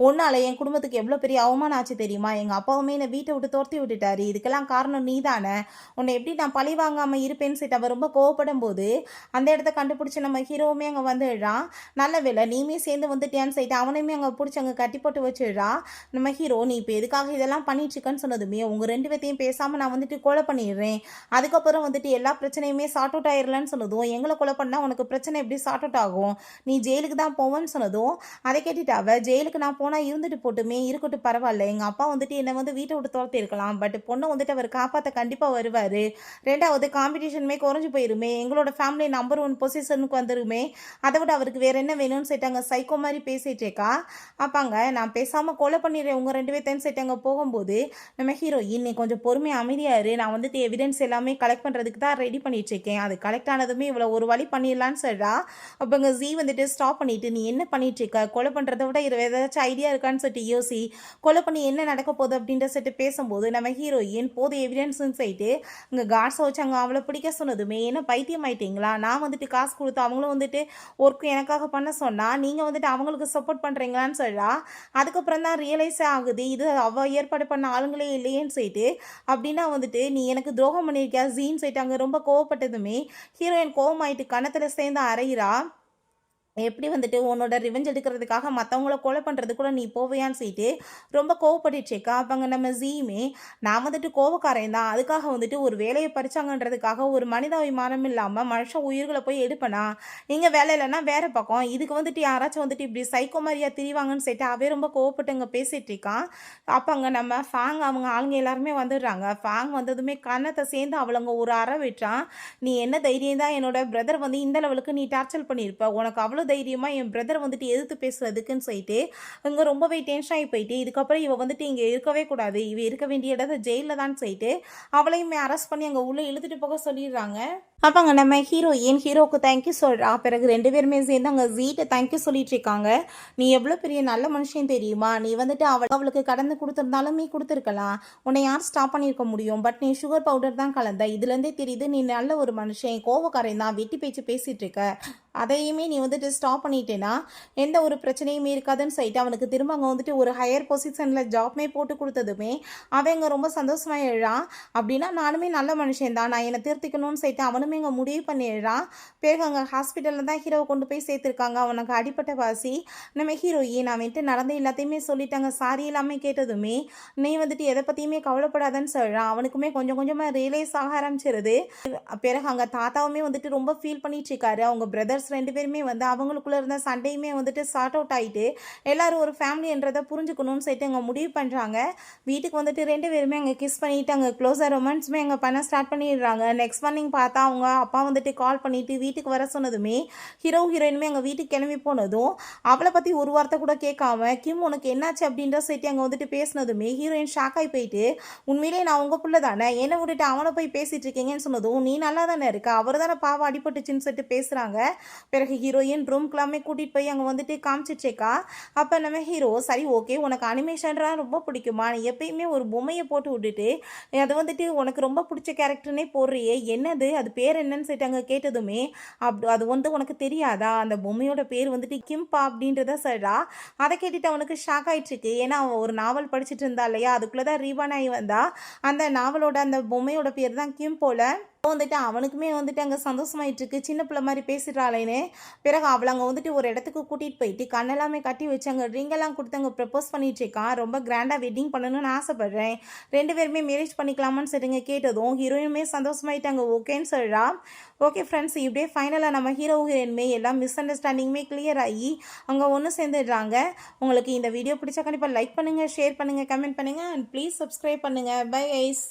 உன்னால என் குடும்பத்துக்கு எவ்வளோ பெரிய அவமானம் ஆச்சு தெரியுமா? எங்க அப்பாவுமே என்னை வீட்ட விட்டு துரத்தி விட்டுட்டாரு. இதுக்கெல்லாம் காரணம் நீ தானே. உன்னை எப்படி நான் பழி வாங்காம இருப்பேன்னு" சொல்லிட்டு அவ ரொம்ப கோவப்படும்போது, அந்த இடத்த கண்டுபிடிச்சு நம்ம ஹீரோவுமே அங்க வந்துடுறான். நல்ல வேளை நீயுமே சேர்ந்து வந்துட்டியான்னு சொல்லிட்டு அவனையுமே அங்க புடிச்சு அங்க கட்டி போட்டு வச்சிடுறா. நம்ம ஹீரோ, "நீ இப்ப எதுக்காக இதெல்லாம் பண்ணிட்டு இருக்கன்னு" சொன்னதுமே, "உங்க 2 பேத்தையும் பேசாம நான் வந்துட்டு கொலை பண்ணிடுறேன். அதுக்கப்புறம் வந்துட்டு எல்லா பிரச்சனையுமே சார்ட் அவுட் ஆயிரலன்னு" சொன்னதும், "எங்கள கொலை பண்ணா உனக்கு பிரச்சனை எப்படி சார்ட் அவுட் ஆகும்? நீ ஜெயிலுக்கு தான் போவேன்னு" சொன்னதும், அதை கேட்டுட்டு அவ, "ஜெயிலுக்கு நான் போனா இருந்துட்டு போட்டுமே, இருக்கட்டும் பரவாயில்ல. எங்க அப்பா வந்துட்டு என்ன வீட்ட விட்டு துரத்தி இருக்கலாம். பட் பொண்ணை வந்துட்டு அவர் காப்பாத்த கண்டிப்பா வருவாரு. 2வது காம்படிஷனுமே குறைஞ்சு போயிருமே. எங்களோட ஃபேமிலி நம்பர் 1 பொசிஷனுக்கு வந்துருமே. சொன்னதுமே அதை விட அவருக்கு வேற என்ன வேணும்னு சொல்லிட்டாங்க சைக்கோ மாதிரி பேசிட்டு இருக்கா. அப்பாங்க நான் பேசாமல் கொலை பண்ணிடுறேன் உங்கள் 2 பேர்த்தையும் சொல்லிட்டாங்க. போகும்போது நம்ம ஹீரோயின் நீ கொஞ்சம் பொறுமையாக அமைதியாக இரு, நான் வந்துட்டு எவிடன்ஸ் எல்லாமே கலெக்ட் பண்ணுறதுக்கு தான் ரெடி பண்ணிட்டு இருக்கேன், அது கலெக்ட் ஆனதுமே இவ்வளோ ஒரு வழி பண்ணிடலான்னு சொல்கிறா. அப்போ இங்கே ஜீ வந்துட்டு ஸ்டாப் பண்ணிட்டு நீ என்ன பண்ணிட்டு இருக்க, கொலை பண்ணுறதை விட இது ஏதாச்சும் ஐடியா இருக்கான்னு சொல்லிட்டு யோசி, கொலை பண்ணி என்ன நடக்க போகுது அப்படின்ற சொல்லிட்டு பேசும்போது நம்ம ஹீரோயின் போது எவிடன்ஸ்ன்னு சொல்லிட்டு இங்கே கார்ட்ஸை வச்சு அங்கே அவளை பிடிக்க சொன்னதுமே என்ன பைத்தியம் ஆயிட்டீங்களா, நான் வந்துட்டு காசு கொடுத்து அவங்களும் வந்துட்டு ஒர்க்கு எனக்காக பண்ண சொன்னால் நீங்கள் வந்துட்டு அவங்களுக்கு சப்போர்ட் பண்ணுறீங்களான்னு சொல்கிறா. அதுக்கப்புறம் தான் ரியலைஸே ஆகுது இது அவள் ஏற்பாடு பண்ண ஆளுங்களே இல்லையேன்னு சொல்லிட்டு. அப்படின்னா வந்துட்டு நீ எனக்கு துரோகம் பண்ணியிருக்கியா ஜீன்னு சொல்லிட்டு அங்கே ரொம்ப கோவப்பட்டதுமே ஹீரோயின் கோவமாயிட்டு கணத்தில் சேர்ந்து அறையிறா. எப்படி வந்துட்டு உன்னோட ரிவெஞ்ச் எடுக்கிறதுக்காக மற்றவங்கள கொலை பண்ணுறது கூட நீ போவையான்னு சொல்லிட்டு ரொம்ப கோவப்பட்டுச்சேக்கா. அப்போங்க நம்ம ஜீமே நான் வந்துட்டு கோவக்காரன் தான், அதுக்காக வந்துட்டு ஒரு வேலையை பறிச்சாங்கன்றதுக்காக ஒரு மனிதாபிமானம் இல்லாமல் மனுஷன் உயிர்களை போய் எடுப்பனா, இங்கே வேலை இல்லைன்னா வேற பக்கம், இதுக்கு வந்துட்டு யாராச்சும் வந்துட்டு இப்படி சைக்கோ மாதிரியா திரிவாங்கன்னு சொல்லிட்டு அவே ரொம்ப கோவப்பட்டு அங்கே பேசிகிட்டு இருக்கான். அப்போங்க நம்ம ஃபேங் அவங்க ஆளுங்க எல்லாருமே வந்துடுறாங்க. ஃபேங் வந்ததுமே கன்னத்தை சேர்ந்து அவளங்க ஒரு அறை விட்டான். நீ என்ன தைரியம் தான் என்னோட பிரதர் வந்து இந்த லெவலுக்கு நீ டார்ச்சர் பண்ணியிருப்ப, உனக்கு அவ்வளோ தைரியமாக என் பிரதர் வந்துட்டு எதிர்த்து பேசுறதுக்குன்னு சொல்லிட்டு இங்கே ரொம்பவே டென்ஷன் ஆகி போயிட்டு இதுக்கப்புறம் இவ வந்துட்டு இங்கே இருக்கவே கூடாது, இவ இருக்க வேண்டிய இடத்த ஜெயிலில் தான் சொல்லிட்டு அவளையுமே அரெஸ்ட் பண்ணி அங்கே உள்ளே இழுத்துட்டு போக சொல்லிடுறாங்க. அப்போங்க நம்ம ஹீரோவுக்கு தேங்க்யூ சொல்கிறா. பிறகு 2 பேருமே சேர்ந்து அங்கே ஜீட்டை தேங்க்யூ சொல்லிட்டு இருக்காங்க. நீ எவ்வளோ பெரிய நல்ல மனுஷன் தெரியுமா, நீ வந்துட்டு அவளுக்கு கடந்து கொடுத்துருந்தாலும் நீ கொடுத்துருக்கலாம், உன்னை யார் ஸ்டாப் பண்ணியிருக்க முடியும், பட் நீ சுகர் பவுடர் தான் கலந்த, இதுலேருந்தே தெரியுது நீ நல்ல ஒரு மனுஷன், கோவக்காரன் தான், வெட்டி பேச்சு பேசிகிட்டு இருக்க, அதையுமே நீ வந்துட்டு ஸ்டாப் பண்ணிட்டேன்னா எந்த ஒரு பிரச்சனையுமே இருக்காதுன்னு சொல்லிட்டு அவனுக்கு திரும்ப அங்கே வந்துட்டு ஒரு ஹையர் பொசிஷனில் ஜாப்மே போட்டு கொடுத்ததுமே அவன் இங்கே ரொம்ப சந்தோஷமாக எழுறான். அப்படின்னா நானுமே நல்ல மனுஷன் தான், நான் என்னை திருத்திக்கணும்னு சொல்லிட்டு அவனுமே இங்கே முடிவு பண்ணிடுறான். பிறகு அங்கே ஹாஸ்பிட்டலில் தான் ஹீரோவை கொண்டு போய் சேர்த்துருக்காங்க. அவனுக்கு அடிப்பட்ட வாசி நம்ம ஹீரோயின் நான் வந்துட்டு நடந்த எல்லாத்தையுமே சொல்லிட்டாங்க, சாரி எல்லாமே கேட்டதுமே நீ வந்துட்டு எதை பற்றியுமே கவலைப்படாதன்னு சொல்கிறான். அவனுக்குமே கொஞ்சம் கொஞ்சமாக ரியலைஸ் ஆக ஆரம்பிச்சிருது. பிறகு அங்கே தாத்தாவுமே வந்துட்டு ரொம்ப ஃபீல் பண்ணிட்டு இருக்காரு. அவங்க பிரதர்ஸ் 2 பேருமே வந்து அவங்களுக்குள்ள இருந்த சண்டையுமே வந்துட்டு சார்ட் அவுட் ஆகிட்டு எல்லாரும் ஒரு ஃபேமிலின்றதை புரிஞ்சுக்கணும்னு சொல்லிட்டு அங்கே முடிவு பண்ணுறாங்க. வீட்டுக்கு வந்துட்டு 2 பேருமே அங்கே கிஸ் பண்ணிட்டு அங்கே க்ளோஸாக ரொமான்ஸுமே அங்கே பண்ண ஸ்டார்ட் பண்ணிடுறாங்க. நெக்ஸ்ட் மார்னிங் பார்த்தா அவங்க அப்பா வந்துட்டு கால் பண்ணிட்டு வீட்டுக்கு வர சொன்னதுமே ஹீரோயினுமே அங்கே வீட்டுக்கு கிளம்பி போனதும் அவளை பற்றி ஒரு வார்த்தை கூட கேட்காம கிம் உனக்கு என்னாச்சு அப்படின்ற சொல்லிட்டு அங்கே வந்துட்டு பேசினதுமே ஹீரோயின் ஷாக் ஆகி போயிட்டு உண்மையிலே நான் உங்கள் பிள்ளை தானே, என்னை விட்டுட்டு அவனை போய் பேசிட்டு இருக்கீங்கன்னு சொன்னதும் நீ நல்லா தானே இருக்க, அவர் தானே பாவம் அடிபட்டுச்சுன்னு சொல்லிட்டு பேசுகிறாங்க. பிறகு ஹீரோயின் ரூம்க்குலாமே கூட்டிகிட்டு போய் அங்கே வந்துட்டு காமிச்சிச்சேக்கா. அப்போ நம்ம ஹீரோ சரி ஓகே உனக்கு அனிமேஷன்லாம் ரொம்ப பிடிக்குமா, நீ எப்பயுமே ஒரு பொம்மையை போட்டு விட்டுட்டு அது வந்துட்டு உனக்கு ரொம்ப பிடிச்ச கேரக்டர்னே போடுறியே, என்னது அது பேர் என்னன்னு சொல்லிட்டு அங்கே கேட்டதுமே அது வந்து உனக்கு தெரியாதா, அந்த பொம்மையோட பேர் வந்துட்டு கிம்பா அப்படின்றத சொல்கிறா. அதை கேட்டுட்டு அவனுக்கு ஷாக் ஆகிட்டுருக்கு. ஏன்னா அவன் ஒரு நாவல் படிச்சுட்டு இருந்தா இல்லையா, அதுக்குள்ளே தான் ரீவான் ஆகி வந்தா. அந்த நாவலோட அந்த பொம்மையோட பேர் தான் கிம் போல. வந்துட்டு அவனுக்குமே வந்துட்டு அங்கே சந்தோஷமாயிட்டு இருக்கு, சின்ன பிள்ளை மாதிரி பேசிட்டாளேன்னு. பிறகு அவளை அங்கே வந்துட்டு ஒரு இடத்துக்கு கூட்டிகிட்டு போயிட்டு கண்ணெல்லாமே கட்டி வச்சு அங்கே ரிங்கெல்லாம் கொடுத்து அங்கே ப்ரப்போஸ் பண்ணிட்டு இருக்கான். ரொம்ப கிராண்டாக வெட்டிங் பண்ணணும்னு ஆசைப்படுறேன், 2 பேருமே மேரேஜ் பண்ணிக்கலாமான்னு சொல்லிங்க கேட்டதும் ஹீரோயினுமே சந்தோஷமாயிட்டு அங்கே ஓகேன்னு சொல்கிறா. ஓகே ஃப்ரெண்ட்ஸ், இப்படியே ஃபைனலாக நம்ம ஹீரோயினுமே எல்லாம் மிஸ் அண்டர்ஸ்டாண்டிங்குமே கிளியர் ஆகி அங்கே ஒன்று சேர்ந்துடுறாங்க. உங்களுக்கு இந்த வீடியோ பிடிச்சா கண்டிப்பாக லைக் பண்ணுங்கள், ஷேர் பண்ணுங்கள், கமெண்ட் பண்ணுங்கள் அண்ட் ப்ளீஸ் சப்ஸ்கிரைப் பண்ணுங்கள். Bye guys.